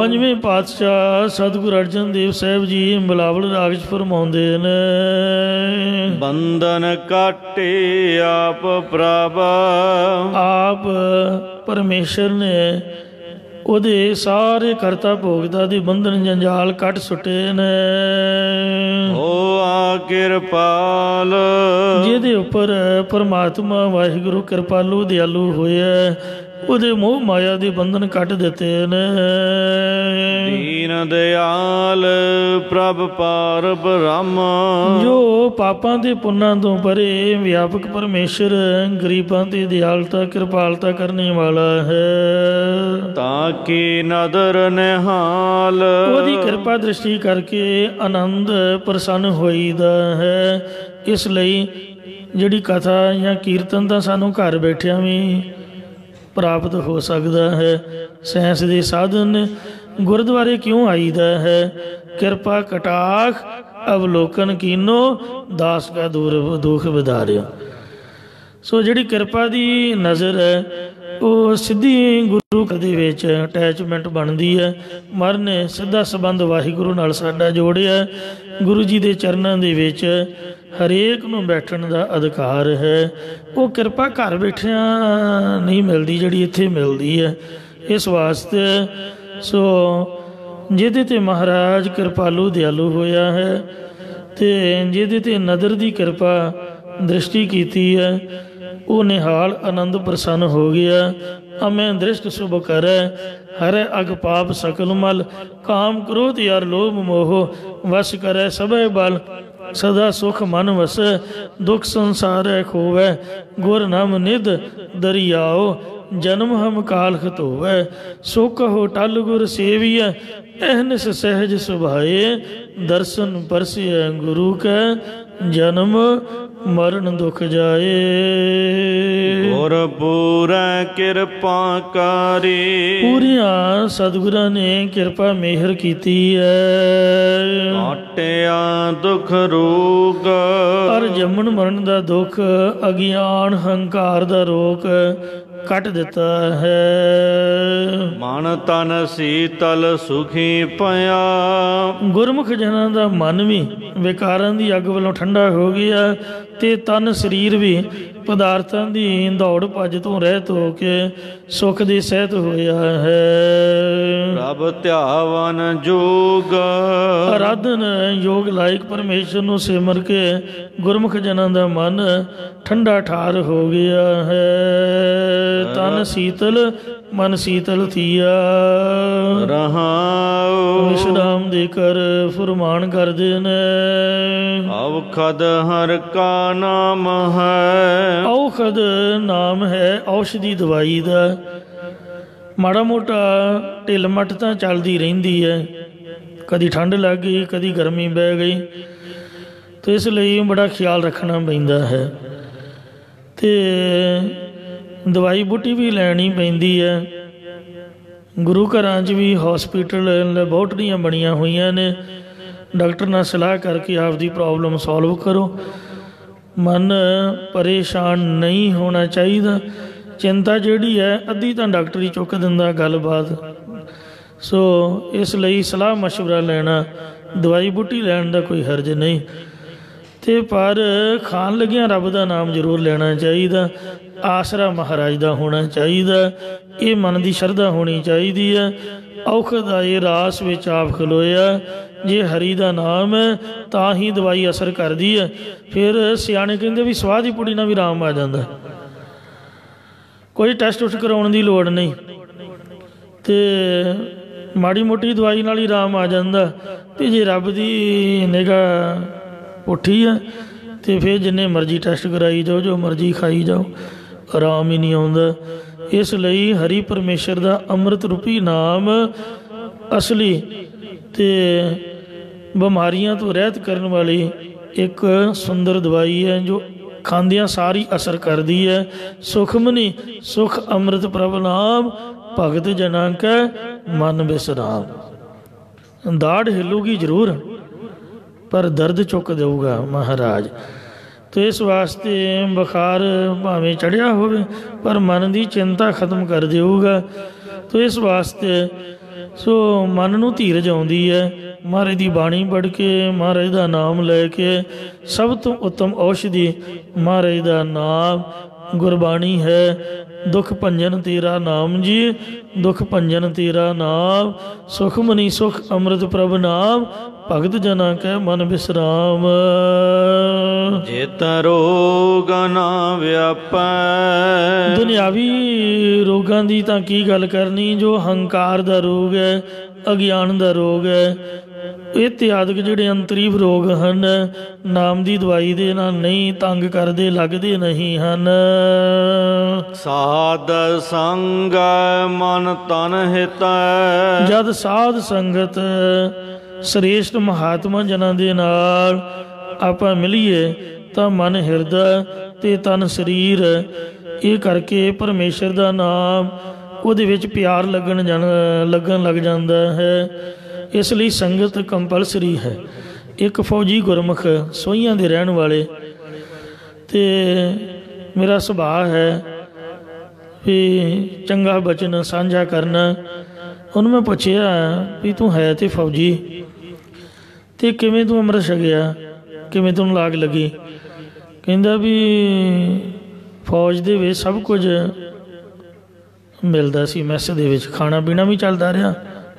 ਪੰਜਵੇਂ ਪਾਤਸ਼ਾਹ ਸਤਿਗੁਰੂ ਅਰਜਨ ਦੇਵ ਸਾਹਿਬ ਜੀ ਬਿਲਾਵਲ ਰਾਗ 'ਚ ਫਰਮਾਉਂਦੇ ਨੇ, ਬੰਧਨ ਕਾਟੇ ਆਪ ਪ੍ਰਭ, ਆਪ ਪਰਮੇਸ਼ਰ ਨੇ ਉਹਦੇ ਸਾਰੇ ਕਰਤਾ ਭੋਗਤਾ ਦੇ ਬੰਧਨ ਜੰਜਾਲ ਕੱਟ ਸੁੱਟੇ ਨੇ। ਹੋਆ ਕਿਰਪਾਲ, ਜਿਹਦੇ ਉੱਪਰ ਪਰਮਾਤਮਾ ਵਾਹਿਗੁਰੂ ਕਿਰਪਾਲੂ ਦਿਆਲੂ ਹੋਇਆ, ਉਹਦੇ ਮੋਹ ਮਾਇਆ ਦੇ ਬੰਧਨ ਕੱਟ ਦਿੱਤੇ ਨੇ। ਦੀਨ ਦਿਆਲ ਪ੍ਰਭ ਪਾਰ ਬ੍ਰਹਮ, ਜੋ ਪਾਪਾਂ ਤੇ ਪੁੰਨਾਂ ਤੋਂ ਪਰੇ ਵਿਆਪਕ ਪਰਮੇਸ਼ਰ ਗਰੀਬਾਂ ਤੇ ਦਿਆਲਤਾ ਕਿਰਪਾਲਤਾ ਕਰਨੇ ਵਾਲਾ ਹੈ। ਤਾਂ ਕੀ ਨਦਰ ਨਿਹਾਲ, ਉਹਦੀ ਕਿਰਪਾ ਦ੍ਰਿਸ਼ਟੀ ਕਰਕੇ ਆਨੰਦ ਪ੍ਰਸੰਨ ਹੋਈਦਾ ਹੈ। ਇਸ ਲਈ ਜਿਹੜੀ ਕਥਾ ਜਾਂ ਕੀਰਤਨ ਤਾਂ ਸਾਨੂੰ ਘਰ ਬੈਠਿਆਂ ਵੀ ਪ੍ਰਾਪਤ ਹੋ ਸਕਦਾ ਹੈ। ਸਾਇੰਸ ਦੇ ਸਾਧਨ ਨੇ। ਗੁਰਦੁਆਰੇ ਕਿਉਂ ਆਈਦਾ ਹੈ? ਕਿਰਪਾ ਕਟਾਖ ਅਵਲੋਕਨ ਕੀਨੋ, ਦਾਸ ਕਾ ਦੂਰ ਦੁਖ ਵਿਦਾਰਿਓ। ਸੋ ਜਿਹੜੀ ਕਿਰਪਾ ਦੀ ਨਜ਼ਰ ਹੈ ਉਹ ਸਿੱਧੀ ਗੁਰੂ ਦੇ ਵਿੱਚ ਅਟੈਚਮੈਂਟ ਬਣਦੀ ਹੈ। ਮਰ ਨੇ ਸਿੱਧਾ ਸੰਬੰਧ ਵਾਹਿਗੁਰੂ ਨਾਲ ਸਾਡਾ ਜੋੜਿਆ। ਗੁਰੂ ਜੀ ਦੇ ਚਰਨਾਂ ਦੇ ਵਿੱਚ ਹਰੇਕ ਨੂੰ ਬੈਠਣ ਦਾ ਅਧਿਕਾਰ ਹੈ। ਉਹ ਕਿਰਪਾ ਘਰ ਬੈਠਿਆਂ ਨਹੀਂ ਮਿਲਦੀ, ਜਿਹੜੀ ਇੱਥੇ ਮਿਲਦੀ ਹੈ। ਇਸ ਵਾਸਤੇ ਸੋ ਜਿਹਦੇ 'ਤੇ ਮਹਾਰਾਜ ਕਿਰਪਾਲੂ ਦਿਆਲੂ ਹੋਇਆ ਹੈ ਅਤੇ ਜਿਹਦੇ 'ਤੇ ਨਦਰ ਦੀ ਕਿਰਪਾ ਦ੍ਰਿਸ਼ਟੀ ਕੀਤੀ ਹੈ, ਉਹ ਨਿਹਾਲ ਆਨੰਦ ਪ੍ਰਸੰਨ ਹੋ ਗਿਆ। ਅਮੈ ਦ੍ਰਿਸ਼ਟ ਸੁਭ ਕਰੈ, ਹਰੈ ਅਗ ਪਾਪ ਸਕਲ ਮਲ, ਕਾਮ ਕ੍ਰੋਧ ਯਾਰ ਲੋਭ ਮੋਹ, ਵਸ ਕਰੈ ਸਭੈ ਬਲ, ਸਦਾ ਸੁਖ ਮਨ ਵਸੈ, ਦੁਖ ਸੰਸਾਰੈ ਖੋਵੈ, ਗੁਰ ਨਾਮ ਨਿਧ ਦਰਿਆਓ, ਜਨਮ ਹਮ ਕਾਲਖ ਧੋਵੈ, ਸੋ ਕਹੋ ਟਲ ਗੁਰ ਸੇਵੀਐ, ਅਹਨਿਸ ਸਹਿਜ ਸੁਭਾਏ, ਦਰਸ਼ਨ ਪਰਸਿਐ ਗੁਰੂ ਕੈ, ਜਨਮ ਮਰਨ ਦੁਖ ਜਾਏ। ਗੁਰ ਪੂਰੈ ਕਿਰਪਾ ਕਰੀ, ਪੂਰੀਆਂ ਸਤਿਗੁਰਾਂ ਨੇ ਕਿਰਪਾ ਮਿਹਰ ਕੀਤੀ ਹੈ। ਕਾਟਿਆ ਦੁਖ ਰੋਗ, ਔਰ ਜੰਮਣ ਮਰਨ ਦਾ ਦੁੱਖ, ਅਗਿਆਨ ਹੰਕਾਰ ਦਾ ਰੋਕ ਕੱਟ ਦਿੱਤਾ ਹੈ। ਮਨ ਤਨ ਸੀਤਲ ਸੁਖੀ ਪਿਆ, ਗੁਰਮੁਖ ਜਨਾਂ ਦਾ ਮਨ ਵੀ ਵਿਕਾਰਾਂ ਦੀ ਅੱਗ ਵੱਲੋਂ ਠੰਡਾ ਹੋ ਗਿਆ ਤੇ ਤਨ ਸਰੀਰ ਵੀ ਪਦਾਰਥਾਂ ਦੀ ਦੌੜ ਭੱਜ ਤੋਂ ਰਹਿਤ ਹੋ ਕੇ ਸੁੱਖ ਦੀ ਸਹਿਤ ਹੋਇਆ ਹੈ। ਪ੍ਰਭ ਧਿਆਵਨ ਜੋਗ, ਆਰਾਧਨ ਯੋਗ ਲਾਇਕ ਪਰਮੇਸ਼ਰ ਨੂੰ ਸਿਮਰ ਕੇ ਗੁਰਮੁਖ ਜਨਾਂ ਦਾ ਮਨ ਠੰਡਾ ਠਾਰ ਹੋ ਗਿਆ ਹੈ। ਤਨ ਸੀਤਲ ਮਨ ਸੀਤਲ ਥੀਆ, ਰਹਾਉ ਵਿਸ਼ਰਾਮ ਦੇ ਕਰ ਫੁਰਮਾਨ ਕਰਦੇ ਨੇ। ਔਖਦ ਹਰ ਕਾ ਨਾਮ ਹੈ, ਔਖਦ ਨਾਮ ਹੈ ਔਸ਼ਧੀ ਦਵਾਈ ਦਾ। ਮਾੜਾ ਮੋਟਾ ਢਿੱਲ ਮੱਠ ਤਾਂ ਚੱਲਦੀ ਰਹਿੰਦੀ ਹੈ, ਕਦੀ ਠੰਡ ਲੱਗ ਗਈ ਕਦੀ ਗਰਮੀ ਬਹਿ ਗਈ, ਅਤੇ ਇਸ ਲਈ ਬੜਾ ਖਿਆਲ ਰੱਖਣਾ ਪੈਂਦਾ ਹੈ ਅਤੇ ਦਵਾਈ ਬੂਟੀ ਵੀ ਲੈਣੀ ਪੈਂਦੀ ਹੈ। ਗੁਰੂ ਘਰਾਂ 'ਚ ਵੀ ਹੌਸਪੀਟਲ ਲੈਬੋਰਟਰੀਆਂ ਬਣੀਆਂ ਹੋਈਆਂ ਨੇ। ਡਾਕਟਰ ਨਾਲ ਸਲਾਹ ਕਰਕੇ ਆਪਦੀ ਪ੍ਰੋਬਲਮ ਸੋਲਵ ਕਰੋ। ਮਨ ਪਰੇਸ਼ਾਨ ਨਹੀਂ ਹੋਣਾ ਚਾਹੀਦਾ। ਚਿੰਤਾ ਜਿਹੜੀ ਹੈ ਅੱਧੀ ਤਾਂ ਡਾਕਟਰ ਹੀ ਚੁੱਕ ਦਿੰਦਾ ਗੱਲਬਾਤ। ਸੋ ਇਸ ਲਈ ਸਲਾਹ ਮਸ਼ਵਰਾ ਲੈਣਾ, ਦਵਾਈ ਬੂਟੀ ਲੈਣ ਦਾ ਕੋਈ ਹਰਜ ਨਹੀਂ। ਅਤੇ ਪਰ ਖਾਣ ਲੱਗਿਆਂ ਰੱਬ ਦਾ ਨਾਮ ਜ਼ਰੂਰ ਲੈਣਾ ਚਾਹੀਦਾ। ਆਸਰਾ ਮਹਾਰਾਜ ਦਾ ਹੋਣਾ ਚਾਹੀਦਾ। ਇਹ ਮਨ ਦੀ ਸ਼ਰਧਾ ਹੋਣੀ ਚਾਹੀਦੀ ਹੈ। ਔਖਦ ਆਏ ਰਾਸ ਵਿੱਚ ਆਪ ਖਲੋਇਆ, ਜੇ ਹਰੀ ਦਾ ਨਾਮ ਹੈ ਤਾਂ ਹੀ ਦਵਾਈ ਅਸਰ ਕਰਦੀ ਹੈ। ਫਿਰ ਸਿਆਣੇ ਕਹਿੰਦੇ ਵੀ ਸਵਾਹ ਦੀ ਪੁੜੀ ਨਾਲ ਵੀ ਆਰਾਮ ਆ ਜਾਂਦਾ, ਕੋਈ ਟੈਸਟ ਟੁਸਟ ਕਰਾਉਣ ਦੀ ਲੋੜ ਨਹੀਂ, ਅਤੇ ਮਾੜੀ ਮੋਟੀ ਦਵਾਈ ਨਾਲ ਹੀ ਆਰਾਮ ਆ ਜਾਂਦਾ। ਅਤੇ ਜੇ ਰੱਬ ਦੀ ਨਿਗਾਹ ਪੁੱਠੀ ਹੈ ਅਤੇ ਫਿਰ ਜਿੰਨੇ ਮਰਜ਼ੀ ਟੈਸਟ ਕਰਾਈ ਜਾਓ, ਜੋ ਮਰਜ਼ੀ ਖਾਈ ਜਾਓ, ਆਰਾਮ ਹੀ ਨਹੀਂ ਆਉਂਦਾ। ਇਸ ਲਈ ਹਰੀ ਪਰਮੇਸ਼ਰ ਦਾ ਅੰਮ੍ਰਿਤ ਰੂਪੀ ਨਾਮ ਅਸਲੀ ਅਤੇ ਬਿਮਾਰੀਆਂ ਤੋਂ ਰਹਿਤ ਕਰਨ ਵਾਲੀ ਇੱਕ ਸੁੰਦਰ ਦਵਾਈ ਹੈ, ਜੋ ਖਾਂਦਿਆਂ ਸਾਰੀ ਅਸਰ ਕਰਦੀ ਹੈ। ਸੁਖਮਨੀ ਸੁਖ ਅੰਮ੍ਰਿਤ ਪ੍ਰਭ ਨਾਮ, ਭਗਤ ਜਨਾਂ ਕੈ ਮਨ ਬਿਸਰਾਮ। ਦਾੜ ਹਿੱਲੂਗੀ ਜ਼ਰੂਰ ਪਰ ਦਰਦ ਚੁੱਕ ਦੇਊਗਾ ਮਹਾਰਾਜ। ਅਤੇ ਇਸ ਵਾਸਤੇ ਬੁਖਾਰ ਭਾਵੇਂ ਚੜ੍ਹਿਆ ਹੋਵੇ ਪਰ ਮਨ ਦੀ ਚਿੰਤਾ ਖਤਮ ਕਰ ਦੇਊਗਾ। ਤੋ ਇਸ ਵਾਸਤੇ ਸੋ ਮਨ ਨੂੰ ਧੀਰਜ ਆਉਂਦੀ ਹੈ। ਮਹਾਰਾਜ ਦੀ ਬਾਣੀ ਪੜ੍ਹ ਕੇ, ਮਹਾਰਾਜ ਦਾ ਨਾਮ ਲੈ ਕੇ, ਸਭ ਤੋਂ ਉੱਤਮ ਔਸ਼ਧੀ ਮਹਾਰਾਜ ਦਾ ਨਾਮ ਗੁਰਬਾਣੀ ਹੈ। ਦੁਖ ਭੰਜਨ ਤੇਰਾ ਨਾਮ ਜੀ, ਦੁਖ ਭੰਜਨ ਤੇਰਾ ਨਾਮ, ਸੁਖ ਮਨੀ ਸੁਖ ਅੰਮ੍ਰਿਤ ਪ੍ਰਭ ਨਾਮ, ਭਗਤ ਜਨਾਂ ਕੈ ਮਨ ਬਿਸਰਾਮ। ਜਿਤ ਰੋਗ ਨਾ ਵਿਆਪੈ। ਦੁਨਿਆਵੀ ਰੋਗਾਂ ਦੀ ਤਾਂ ਕੀ ਗੱਲ ਕਰਨੀ, ਜੋ ਹੰਕਾਰ ਦਾ ਰੋਗ ਹੈ, ਅਗਿਆਨ ਦਾ ਰੋਗ ਹੈ, ਇਤਿਆਦਿਕ ਜਿਹੜੇ ਅੰਤਰੀਵ ਰੋਗ ਹਨ, ਨਾਮ ਦੀ ਦਵਾਈ ਦੇ ਨਾਲ ਨਹੀਂ ਤੰਗ ਕਰਦੇ, ਲੱਗਦੇ ਨਹੀਂ ਹਨ। ਸਾਧ ਸੰਗ ਮਨ ਤਨ ਹਿਤੈ। ਜਦ ਸਾਧ ਸੰਗਤ ਸ੍ਰੇਸ਼ਟ ਮਹਾਤਮਾ ਜਨਾਂ ਦੇ ਨਾਲ ਆਪਾਂ ਮਿਲੀਏ ਤਾਂ ਮਨ ਹਿਰਦਾ ਤੇ ਤਨ ਸਰੀਰ ਇਹ ਕਰਕੇ ਪਰਮੇਸ਼ਰ ਦਾ ਨਾਮ ਉਹਦੇ ਵਿੱਚ ਪਿਆਰ ਲੱਗਣ ਲੱਗ ਜਾਂਦਾ ਹੈ। ਇਸ ਲਈ ਸੰਗਤ ਕੰਪਲਸਰੀ ਹੈ। ਇੱਕ ਫੌਜੀ ਗੁਰਮੁਖ ਸੋਹੀਆਂ ਦੇ ਰਹਿਣ ਵਾਲੇ, ਤੇ ਮੇਰਾ ਸੁਭਾਅ ਹੈ ਵੀ ਚੰਗਾ ਬਚਨ ਸਾਂਝਾ ਕਰਨਾ। ਉਹਨੂੰ ਮੈਂ ਪੁੱਛਿਆ ਵੀ ਤੂੰ ਹੈ ਤੇ ਫੌਜੀ, ਤੇ ਕਿਵੇਂ ਤੂੰ ਅੰਮ੍ਰਿਤ ਛਕਿਆ, ਕਿਵੇਂ ਤੈਨੂੰ ਲਾਗ ਲੱਗੀ? ਕਹਿੰਦਾ ਵੀ ਫੌਜ ਦੇ ਵਿੱਚ ਸਭ ਕੁਝ ਮਿਲਦਾ ਸੀ, ਮੈਸ ਦੇ ਵਿੱਚ ਖਾਣਾ ਪੀਣਾ ਵੀ ਚੱਲਦਾ ਰਿਹਾ,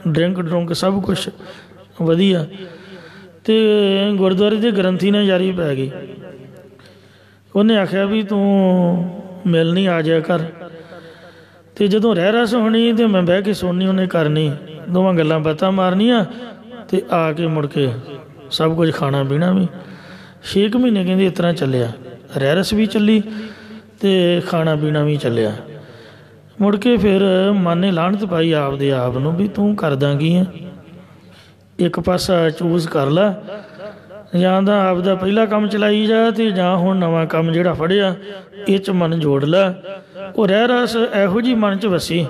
ਡਰਿੰਕ ਸਭ ਕੁਛ ਵਧੀਆ। ਤੇ ਗੁਰਦੁਆਰੇ ਦੇ ਗ੍ਰੰਥੀ ਨੇ ਜਾਰੀ ਪੈ ਗਈ। ਉਹਨੇ ਆਖਿਆ ਵੀ ਤੂੰ ਮਿਲਣੀ ਆ ਜਾਇਆ ਕਰ। ਤੇ ਜਦੋਂ ਰਹਿ ਰਸ ਹੋਣੀ ਤੇ ਮੈਂ ਬਹਿ ਕੇ ਸੁਣਨੀ, ਉਹਨੇ ਕਰਨੀ, ਦੋਵਾਂ ਗੱਲਾਂ ਬਾਤਾਂ ਮਾਰਨੀਆਂ ਤੇ ਆ ਕੇ ਮੁੜ ਕੇ ਸਭ ਕੁਝ ਖਾਣਾ ਪੀਣਾ ਵੀ। 6 ਮਹੀਨੇ ਕਹਿੰਦੇ ਇਸ ਤਰ੍ਹਾਂ ਚੱਲਿਆ, ਰਹਿ ਰਸ ਵੀ ਚੱਲੀ ਤੇ ਖਾਣਾ ਪੀਣਾ ਵੀ ਚੱਲਿਆ। ਮੁੜ ਕੇ ਫਿਰ ਮਨ ਨੇ ਲਾਹਣਤ ਪਾਈ ਆਪਦੇ ਆਪ ਨੂੰ ਵੀ ਤੂੰ ਕਰਦਾ ਕੀ ਹੈ, ਇੱਕ ਪਾਸਾ ਚੂਜ਼ ਕਰ ਲਾ, ਜਾਂ ਤਾਂ ਆਪਦਾ ਪਹਿਲਾ ਕੰਮ ਚਲਾਈ ਜਾ ਤੇ ਜਾਂ ਹੁਣ ਨਵਾਂ ਕੰਮ ਜਿਹੜਾ ਫੜਿਆ ਇਹ 'ਚ ਮਨ ਜੋੜ ਲੈ। ਉਹ ਰਹਿ ਰਸ ਇਹੋ ਜਿਹੀ ਮਨ 'ਚ ਵਸੀ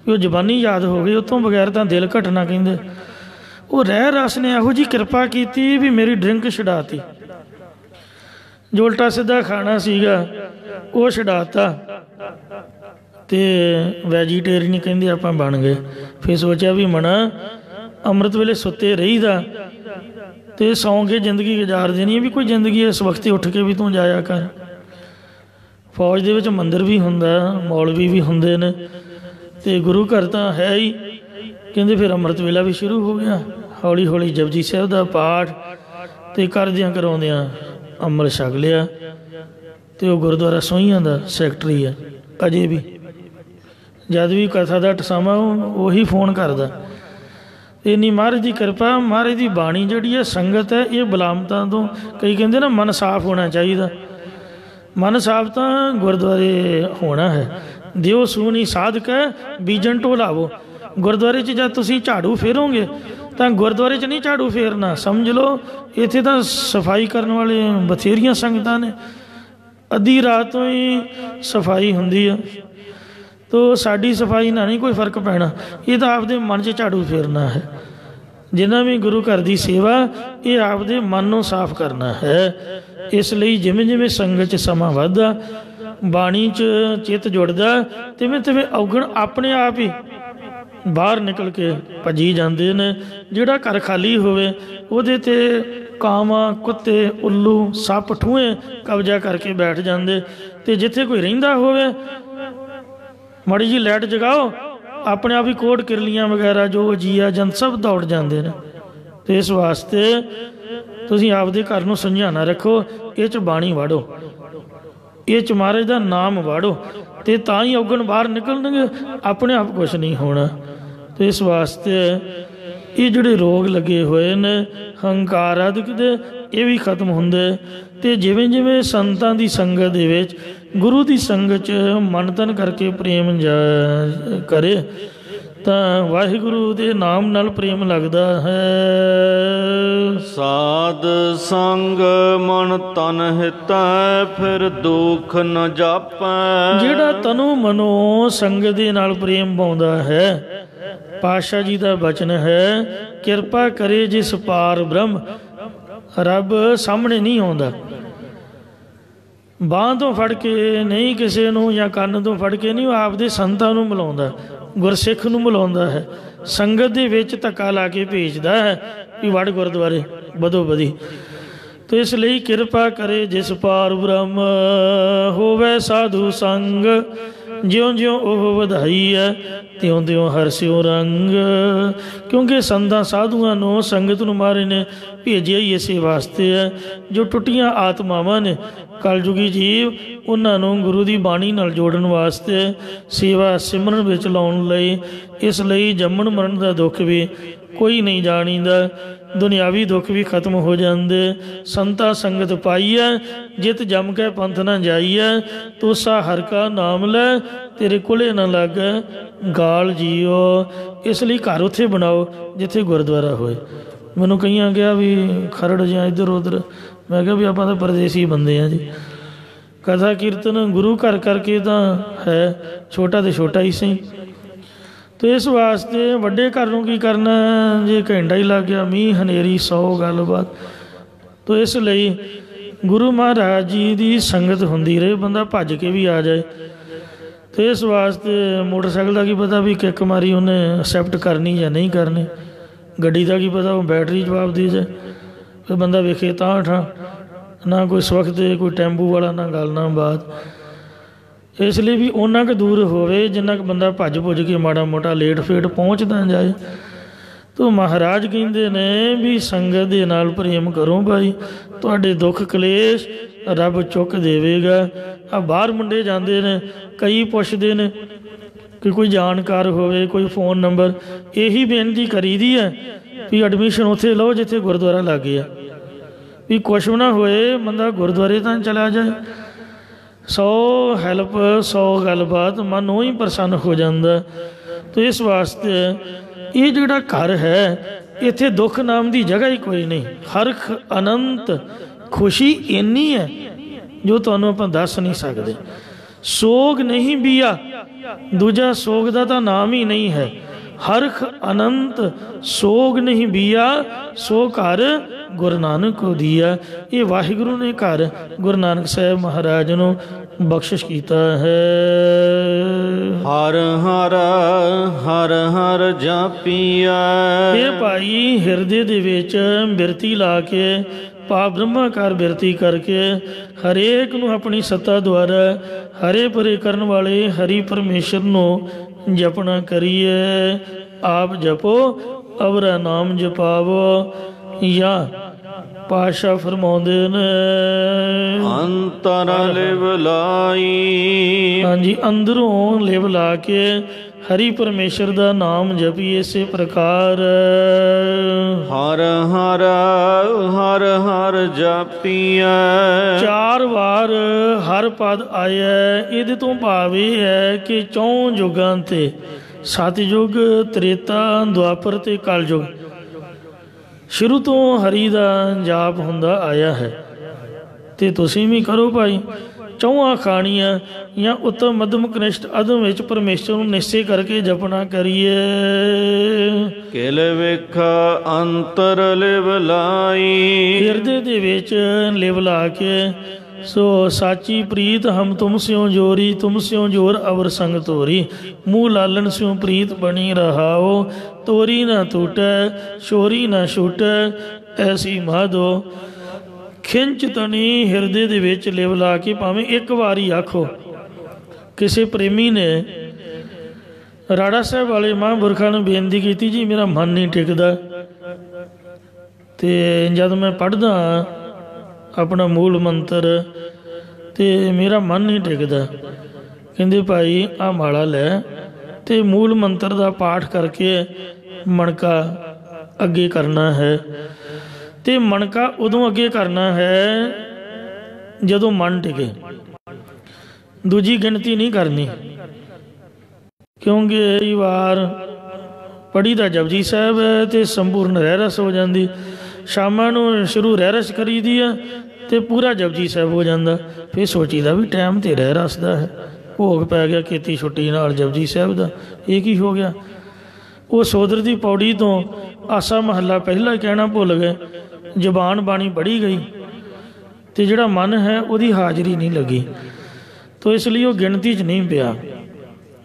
ਕਿ ਉਹ ਜ਼ਬਾਨੀ ਯਾਦ ਹੋ ਗਈ, ਉਹ ਤੋਂ ਬਗੈਰ ਤਾਂ ਦਿਲ ਘਟਣਾ ਕਹਿੰਦੇ। ਉਹ ਰਹਿ ਰਸ ਨੇ ਇਹੋ ਜਿਹੀ ਕਿਰਪਾ ਕੀਤੀ ਵੀ ਮੇਰੀ ਡਰਿੰਕ ਛਡਾਤੀ, ਜੋ ਉਲਟਾ ਸਿੱਧਾ ਖਾਣਾ ਸੀਗਾ ਉਹ ਛਡਾਤਾ, ਤੇ ਵੈਜੀਟੇਰੀਅਨ ਕਹਿੰਦੇ ਆਪਾਂ ਬਣ ਗਏ। ਫਿਰ ਸੋਚਿਆ ਵੀ ਮਨਾ ਅੰਮ੍ਰਿਤ ਵੇਲੇ ਸੁੱਤੇ ਰਹੀਦਾ ਤੇ ਸੌਂ ਕੇ ਜ਼ਿੰਦਗੀ ਗੁਜ਼ਾਰ ਦੇਣੀ ਹੈ, ਵੀ ਕੋਈ ਜ਼ਿੰਦਗੀ ਇਸ ਵਕਤ ਉੱਠ ਕੇ ਵੀ ਤੂੰ ਜਾਇਆ ਕਰ। ਫੌਜ ਦੇ ਵਿੱਚ ਮੰਦਰ ਵੀ ਹੁੰਦਾ, ਮੌਲਵੀ ਵੀ ਹੁੰਦੇ ਨੇ, ਤੇ ਗੁਰੂ ਘਰ ਤਾਂ ਹੈ ਹੀ। ਕਹਿੰਦੇ ਫਿਰ ਅੰਮ੍ਰਿਤ ਵੇਲਾ ਵੀ ਸ਼ੁਰੂ ਹੋ ਗਿਆ। ਹੌਲੀ ਹੌਲੀ ਜਪਜੀ ਸਾਹਿਬ ਦਾ ਪਾਠ ਤੇ ਕਰਦਿਆਂ ਕਰਾਉਂਦਿਆਂ ਅੰਮ੍ਰਿਤ ਛਕ ਲਿਆ। ਤੇ ਉਹ ਗੁਰਦੁਆਰਾ ਸੋਹੀਆਂ ਦਾ ਸੈਕਟਰੀ ਹੈ ਅਜੇ ਵੀ। ਜਦ ਵੀ ਕਥਾ ਦਾ ਟਸਾਵਾਂ ਉਹੀ ਫੋਨ ਕਰਦਾ। ਇੰਨੀ ਮਹਾਰਾਜ ਦੀ ਕਿਰਪਾ, ਮਹਾਰਾਜ ਦੀ ਬਾਣੀ ਜਿਹੜੀ ਹੈ ਸੰਗਤ ਹੈ, ਇਹ ਬਲਾਮਤਾਂ ਤੋਂ, ਕਈ ਕਹਿੰਦੇ ਨਾ ਮਨ ਸਾਫ਼ ਹੋਣਾ ਚਾਹੀਦਾ। ਮਨ ਸਾਫ਼ ਤਾਂ ਗੁਰਦੁਆਰੇ ਹੋਣਾ ਹੈ। ਦਿਓ ਸੂਨੀ ਸਾਧਕ ਬੀਜਣ ਢੋਲਾਵੋ। ਗੁਰਦੁਆਰੇ 'ਚ ਜਦ ਤੁਸੀਂ ਝਾੜੂ ਫੇਰੋਗੇ ਤਾਂ ਗੁਰਦੁਆਰੇ 'ਚ ਨਹੀਂ ਝਾੜੂ ਫੇਰਨਾ, ਸਮਝ ਲਓ ਇੱਥੇ ਤਾਂ ਸਫਾਈ ਕਰਨ ਵਾਲੇ ਬਥੇਰੀਆਂ ਸੰਗਤਾਂ ਨੇ, ਅੱਧੀ ਰਾਤ ਤੋਂ ਹੀ ਸਫਾਈ ਹੁੰਦੀ ਆ। ਤੋ ਸਾਡੀ ਸਫਾਈ ਨਾਲ ਨਹੀਂ ਕੋਈ ਫਰਕ ਪੈਣਾ, ਇਹ ਤਾਂ ਆਪਦੇ ਮਨ 'ਚ ਝਾੜੂ ਫੇਰਨਾ ਹੈ। ਜਿੰਨਾ ਵੀ ਗੁਰੂ ਘਰ ਦੀ ਸੇਵਾ ਇਹ ਆਪਦੇ ਮਨ ਨੂੰ ਸਾਫ਼ ਕਰਨਾ ਹੈ। ਇਸ ਲਈ ਜਿਵੇਂ ਜਿਵੇਂ ਸੰਗਤ 'ਚ ਸਮਾਂ ਵੱਧਦਾ, ਬਾਣੀ 'ਚ ਚਿੱਤ ਜੁੜਦਾ, ਤਿਵੇਂ ਤਿਵੇਂ ਔਗਣ ਆਪਣੇ ਆਪ ਹੀ ਬਾਹਰ ਨਿਕਲ ਕੇ ਭੱਜੀ ਜਾਂਦੇ ਨੇ। ਜਿਹੜਾ ਘਰ ਖਾਲੀ ਹੋਵੇ ਉਹਦੇ 'ਤੇ ਕਾਵਾਂ, ਕੁੱਤੇ, ਉੱਲੂ, ਸੱਪ, ਠੂੰਹੇ ਕਬਜ਼ਾ ਕਰਕੇ ਬੈਠ ਜਾਂਦੇ, ਅਤੇ ਜਿੱਥੇ ਕੋਈ ਰਹਿੰਦਾ ਹੋਵੇ ਮਾੜੀ ਜਿਹੀ ਲਾਈਟ ਜਗਾਓ, ਆਪਣੇ ਆਪ ਹੀ ਕੋਟ ਕਿਰਲੀਆਂ ਵਗੈਰਾ ਜੋ ਜੀਆ ਜੰਤ ਸਭ ਦੌੜ ਜਾਂਦੇ ਨੇ। ਅਤੇ ਇਸ ਵਾਸਤੇ ਤੁਸੀਂ ਆਪਦੇ ਘਰ ਨੂੰ ਸਮਝਾਣਾ ਰੱਖੋ, ਇਹ 'ਚ ਬਾਣੀ ਵਾੜੋ, ਇਹ 'ਚ ਮਹਾਰਾਜ ਦਾ ਨਾਮ ਵਾੜੋ, ਅਤੇ ਤਾਂ ਹੀ ਔਗਣ ਬਾਹਰ ਨਿਕਲਣਗੇ, ਆਪਣੇ ਆਪ ਕੁਛ ਨਹੀਂ ਹੋਣਾ। ਅਤੇ ਇਸ ਵਾਸਤੇ ਇਹ ਜਿਹੜੇ ਰੋਗ ਲੱਗੇ ਹੋਏ ਨੇ ਹੰਕਾਰ ਆਦਿਕ ਦੇ, ਇਹ ਵੀ ਖਤਮ ਹੁੰਦੇ। ਅਤੇ ਜਿਵੇਂ ਜਿਵੇਂ ਸੰਤਾਂ ਦੀ ਸੰਗਤ ਦੇ ਵਿੱਚ, ਗੁਰੂ ਦੀ ਸੰਗਤ 'ਚ ਮਨ ਤਨ ਕਰਕੇ ਪ੍ਰੇਮ ਕਰੇ ਤਾਂ ਵਾਹਿਗੁਰੂ ਦੇ ਨਾਮ ਨਾਲ ਪ੍ਰੇਮ ਲੱਗਦਾ ਹੈ। ਸਾਧ ਸੰਗ ਮਨ ਤਨ ਹਿਤੈ, ਫਿਰ ਦੁਖ ਨ ਜਾਪੈ। ਜਿਹੜਾ ਤਨੋ ਮਨੋ ਸੰਗਤ ਦੇ ਨਾਲ ਪ੍ਰੇਮ ਪਾਉਂਦਾ ਹੈ, ਪਾਤਸ਼ਾਹ ਜੀ ਦਾ ਬਚਨ ਹੈ, ਕਿਰਪਾ ਕਰੇ ਜਿਸ ਪਾਰ ਬ੍ਰਹਮ। ਰੱਬ ਸਾਹਮਣੇ ਨਹੀਂ ਆਉਂਦਾ, ਬਾਂਹ ਤੋਂ ਫੜ ਕੇ ਨਹੀਂ ਕਿਸੇ ਨੂੰ, ਜਾਂ ਕੰਨ ਤੋਂ ਫੜ ਕੇ ਨਹੀਂ, ਉਹ ਆਪਦੇ ਸੰਤਾਂ ਨੂੰ ਮਿਲਾਉਂਦਾ। ਗੁਰਸਿੱਖ ਨੂੰ ਮਿਲਾਉਂਦਾ ਹੈ, ਸੰਗਤ ਦੇ ਵਿੱਚ ਧੱਕਾ ਲਾ ਕੇ ਭੇਜਦਾ ਹੈ ਵੀ ਵੜ ਗੁਰਦੁਆਰੇ ਵਧੋ ਵਧੀ। ਤੋ ਇਸ ਲਈ ਕਿਰਪਾ ਕਰੇ ਜਿਸ ਪਾਰ ਬ੍ਰਹਮ, ਹੋਵੇ ਸਾਧੂ ਸੰਗ, ਜਿਉਂ ਜਿਉਂ ਉਹ ਵਧਾਈ ਹੈ ਤਿਉਂ ਤਿਉਂ ਹਰਸਿਓ ਰੰਗ। ਕਿਉਂਕਿ ਸੰਤਾਂ ਸਾਧੂਆਂ ਨੂੰ ਸੰਗਤ ਨੂੰ ਮਹਾਰਾਜ ਨੇ ਭੇਜਿਆ ਹੀ ਇਸੇ ਵਾਸਤੇ ਹੈ। ਜੋ ਟੁੱਟੀਆਂ ਆਤਮਾਵਾਂ ਨੇ ਕਲਯੁਗੀ ਜੀਵ, ਉਹਨਾਂ ਨੂੰ ਗੁਰੂ ਦੀ ਬਾਣੀ ਨਾਲ ਜੋੜਨ ਵਾਸਤੇ, ਸੇਵਾ ਸਿਮਰਨ ਵਿੱਚ ਲਾਉਣ ਲਈ। ਇਸ ਲਈ ਜੰਮਣ ਮਰਨ ਦਾ ਦੁੱਖ ਵੀ ਕੋਈ ਨਹੀਂ ਜਾਣੀਦਾ, ਦੁਨਿਆਵੀ ਦੁੱਖ ਵੀ ਖਤਮ ਹੋ ਜਾਂਦੇ। ਸੰਤਾ ਸੰਗਤ ਪਾਈਐ, ਜਿਤ ਜਮ ਕੇ ਪੰਥ ਨਾ ਜਾਈਐ, ਤੋਸਾ ਹਰ ਕਾ ਨਾਮ ਲੈ, ਤੇਰੇ ਕੋਲੇ ਨਾ ਲੱਗੈ ਗਾਲ ਜੀਓ। ਇਸ ਲਈ ਘਰ ਉੱਥੇ ਬਣਾਓ ਜਿੱਥੇ ਗੁਰਦੁਆਰਾ ਹੋਏ। ਮੈਨੂੰ ਕਈਆਂ ਕਿਹਾ ਵੀ ਖਰੜ ਜਾਂ ਇੱਧਰ ਉੱਧਰ, ਮੈਂ ਕਿਹਾ ਵੀ ਆਪਾਂ ਤਾਂ ਪਰਦੇਸੀ ਬੰਦੇ ਹਾਂ ਜੀ। ਕਥਾ ਕੀਰਤਨ ਗੁਰੂ ਘਰ ਕਰਕੇ ਤਾਂ ਹੈ, ਛੋਟਾ ਤੇ ਛੋਟਾ ਹੀ ਸਹੀ। ਅਤੇ ਇਸ ਵਾਸਤੇ ਵੱਡੇ ਘਰ ਨੂੰ ਕੀ ਕਰਨਾ, ਜੇ ਘੰਟਾ ਹੀ ਲੱਗ ਗਿਆ, ਮੀਂਹ ਹਨੇਰੀ 100 ਗੱਲਬਾਤ। ਤੋ ਇਸ ਲਈ ਗੁਰੂ ਮਹਾਰਾਜ ਜੀ ਦੀ ਸੰਗਤ ਹੁੰਦੀ ਰਹੇ, ਬੰਦਾ ਭੱਜ ਕੇ ਵੀ ਆ ਜਾਏ। ਅਤੇ ਇਸ ਵਾਸਤੇ ਮੋਟਰਸਾਈਕਲ ਦਾ ਕੀ ਪਤਾ ਵੀ ਕਿੱਕ ਮਾਰੀ ਉਹਨੇ ਅਸੈਪਟ ਕਰਨੀ ਜਾਂ ਨਹੀਂ ਕਰਨੀ, ਗੱਡੀ ਦਾ ਕੀ ਪਤਾ ਉਹ ਬੈਟਰੀ ਜਵਾਬ ਦੇ ਜਾਏ, ਫਿਰ ਬੰਦਾ ਵੇਖੇ ਤਾਂ ਠਾਂ ਨਾ ਕੋਈ ਸਵਖਤ ਕੋਈ ਟੈਂਪੂ ਵਾਲਾ, ਨਾ ਗੱਲ ਨਾ ਬਾਤ। ਇਸ ਲਈ ਵੀ ਓਨਾ ਕੁ ਦੂਰ ਹੋਵੇ ਜਿੰਨਾ ਕੁ ਬੰਦਾ ਭੱਜ ਭੁੱਜ ਕੇ ਮਾੜਾ ਮੋਟਾ ਲੇਟ ਫੇਟ ਪਹੁੰਚਦਾ ਜਾਏ। ਤੋ ਮਹਾਰਾਜ ਕਹਿੰਦੇ ਨੇ ਵੀ ਸੰਗਤ ਦੇ ਨਾਲ ਪ੍ਰੇਮ ਕਰੋ ਭਾਈ, ਤੁਹਾਡੇ ਦੁੱਖ ਕਲੇਸ਼ ਰੱਬ ਚੁੱਕ ਦੇਵੇਗਾ। ਆ ਬਾਹਰ ਮੁੰਡੇ ਜਾਂਦੇ ਨੇ, ਕਈ ਪੁੱਛਦੇ ਨੇ ਕਿ ਕੋਈ ਜਾਣਕਾਰ ਹੋਵੇ, ਕੋਈ ਫੋਨ ਨੰਬਰ। ਇਹੀ ਬੇਨਤੀ ਕਰੀਦੀ ਹੈ ਵੀ ਐਡਮਿਸ਼ਨ ਉੱਥੇ ਲਓ ਜਿੱਥੇ ਗੁਰਦੁਆਰਾ ਲੱਗ ਗਿਆ, ਵੀ ਕੁਛ ਵੀ ਨਾ ਹੋਏ ਬੰਦਾ ਗੁਰਦੁਆਰੇ ਤਾਂ ਚਲਾ ਜਾਏ। 100 ਹੈਲਪ 100 ਗੱਲਬਾਤ, ਮਨ ਉਹ ਹੀ ਪ੍ਰਸੰਨ ਹੋ ਜਾਂਦਾ। ਤੋ ਇਸ ਵਾਸਤੇ ਇਹ ਜਿਹੜਾ ਘਰ ਹੈ, ਇੱਥੇ ਦੁੱਖ ਨਾਮ ਦੀ ਜਗ੍ਹਾ ਹੀ ਕੋਈ ਨਹੀਂ। ਹਰਖ ਅਨੰਤ ਖੁਸ਼ੀ ਇੰਨੀ ਹੈ ਜੋ ਤੁਹਾਨੂੰ ਆਪਾਂ ਦੱਸ ਨਹੀਂ ਸਕਦੇ। ਸੋਗ ਨਹੀਂ ਬੀਆ, ਦੂਜਾ ਸੋਗ ਦਾ ਤਾਂ ਨਾਮ ਹੀ ਨਹੀਂ ਹੈ। ਹਰਖ ਅਨੰਤ ਸੋਗ ਨਹੀਂ ਬੀਆ, ਸੋ ਘਰ ਗੁਰੂ ਨਾਨਕ ਕੋ ਦੀਆ। ਇਹ ਵਾਹਿਗੁਰੂ ਨੇ ਘਰ ਗੁਰੂ ਨਾਨਕ ਸਾਹਿਬ ਮਹਾਰਾਜ ਨੂੰ ਬਖਸ਼ਿਸ਼ ਕੀਤਾ ਹੈ। ਹਰ ਹਰ ਹਰ ਹਰ ਜਾਪੀਐ। ਇਹ ਭਾਈ ਹਿਰਦੇ ਦੇ ਵਿੱਚ ਬਿਰਤੀ ਲਾ ਕੇ, ਪਾ ਬ੍ਰਹਮਾਕਾਰ ਬਿਰਤੀ ਕਰਕੇ, ਹਰੇਕ ਨੂੰ ਆਪਣੀ ਸੱਤਾ ਦੁਆਰਾ ਹਰੇ ਭਰੇ ਕਰਨ ਵਾਲੇ ਹਰੀ ਪਰਮੇਸ਼ਰ ਨੂੰ ਜਪਣਾ ਕਰੀਏ। ਆਪ ਜਪੋ ਅਵਰਾ ਨਾਮ ਜਪਾਵੋ। ਜਾਂ ਪਾਸ਼ਾ ਫਰਮਾਉਂਦੇ ਨੇ ਅੰਤਰ ਲਿਵ ਲਾਈ। ਹਾਂਜੀ, ਅੰਦਰੋਂ ਲਿਵ ਲਾ ਕੇ ਹਰੀ ਪਰਮੇਸ਼ਰ ਦਾ ਨਾਮ ਜਪੀਏ। ਇਸੇ ਪ੍ਰਕਾਰ ਹਰ ਹਰ ਹਰ ਹਰ ਜਾਪੀਐ। 4 ਵਾਰ ਹਰ ਪਦ ਆਇਆ। ਇਹਦੇ ਤੋਂ ਭਾਵ ਇਹ ਹੈ ਕਿ 4 ਯੁੱਗਾਂ ਤੇ, ਸਤਿਯੁਗ, ਤ੍ਰੇਤਾ, ਦੁਆਪਰ ਤੇ ਕਲਯੁਗ, ਸ਼ੁਰੂ ਤੋਂ ਹਰੀ ਦਾ ਜਾਪ ਹੁੰਦਾ ਆਇਆ ਹੈ। ਅਤੇ ਤੁਸੀਂ ਵੀ ਕਰੋ ਭਾਈ। 4 ਖਾਣੀਆਂ ਜਾਂ ਉੱਤਮ ਮੱਧਮ ਕਨਿਸ਼ਟ ਅਧਮ ਵਿੱਚ ਪਰਮੇਸ਼ਰ ਨੂੰ ਨਿਸ਼ਚੇ ਕਰਕੇ ਜਪਣਾ ਕਰੀਏ। ਕਿਲ ਵੇਖ ਅੰਤਰ ਲਿਵ ਲਾਈ। ਹਿਰਦੇ ਦੇ ਵਿੱਚ ਲਿਵ ਲਾ ਕੇ, ਸੋ ਸਾਚੀ ਪ੍ਰੀਤ ਹਮ ਤੁਮ ਸਿਉ ਜੋਰੀ, ਤੁਮ ਸਿਉ ਜੋਰ ਅਵਰ ਸੰਗ ਤੋਰੀ। ਮੂੰਹ ਲਾਲਣ ਸਿਉ ਪ੍ਰੀਤ ਬਣੀ ਰਹਾਓ, ਤੋਰੀ ਨਾ ਟੂਟੈ ਸ਼ੋਰੀ ਨਾ ਛੂਟੈ, ਐਸੀ ਮਾਧੋ। ਖਿੰਚ ਤਣੀ ਹਿਰਦੇ ਦੇ ਵਿੱਚ ਲਿਵ ਲਾ ਕੇ, ਭਾਵੇਂ ਇੱਕ ਵਾਰੀ ਆਖੋ। ਕਿਸੇ ਪ੍ਰੇਮੀ ਨੇ ਰਾੜਾ ਸਾਹਿਬ ਵਾਲੇ ਮਹਾਂਪੁਰਖਾਂ ਨੂੰ ਬੇਨਤੀ ਕੀਤੀ, ਜੀ ਮੇਰਾ ਮਨ ਨਹੀਂ ਟਿਕਦਾ। ਅਤੇ ਜਦ ਮੈਂ ਪੜ੍ਹਦਾ ਆਪਣਾ ਮੂਲ ਮੰਤਰ ਅਤੇ ਮੇਰਾ ਮਨ ਨਹੀਂ ਟਿਕਦਾ। ਕਹਿੰਦੇ ਭਾਈ ਆਹ ਮਾਲਾ ਲੈ ਅਤੇ ਮੂਲ ਮੰਤਰ ਦਾ ਪਾਠ ਕਰਕੇ ਮਣਕਾ ਅੱਗੇ ਕਰਨਾ ਹੈ। ਅਤੇ ਮਣਕਾ ਉਦੋਂ ਅੱਗੇ ਕਰਨਾ ਹੈ ਜਦੋਂ ਮਨ ਟਿਕੇ, ਦੂਜੀ ਗਿਣਤੀ ਨਹੀਂ ਕਰਨੀ। ਕਿਉਂਕਿ ਕਈ ਵਾਰ ਪੜ੍ਹੀ ਦਾ ਜਪਜੀ ਸਾਹਿਬ ਹੈ ਅਤੇ ਸੰਪੂਰਨ ਰਹਿਰਸ ਹੋ ਜਾਂਦੀ। ਸ਼ਾਮਾਂ ਨੂੰ ਸ਼ੁਰੂ ਰਹਿਰਸ ਕਰੀਦੀ ਆ ਅਤੇ ਪੂਰਾ ਜਪਜੀ ਸਾਹਿਬ ਹੋ ਜਾਂਦਾ। ਫਿਰ ਸੋਚੀਦਾ ਵੀ ਟਾਈਮ ਤਾਂ ਰਹਿਰਸ ਦਾ ਹੈ, ਭੋਗ ਪੈ ਗਿਆ ਕੀਤੀ ਛੁੱਟੀ ਨਾਲ ਜਪਜੀ ਸਾਹਿਬ ਦਾ, ਇਹ ਕੀ ਹੋ ਗਿਆ। ਉਹ ਸੋਦਰ ਦੀ ਪੌੜੀ ਤੋਂ ਆਸਾ ਮਹੱਲਾ ਪਹਿਲਾਂ ਕਹਿਣਾ ਭੁੱਲ ਗਏ, ਜ਼ਬਾਨ ਬਾਣੀ ਪੜ੍ਹੀ ਗਈ ਅਤੇ ਜਿਹੜਾ ਮਨ ਹੈ ਉਹਦੀ ਹਾਜ਼ਰੀ ਨਹੀਂ ਲੱਗੀ। ਤੋ ਇਸ ਲਈ ਉਹ ਗਿਣਤੀ 'ਚ ਨਹੀਂ ਪਿਆ।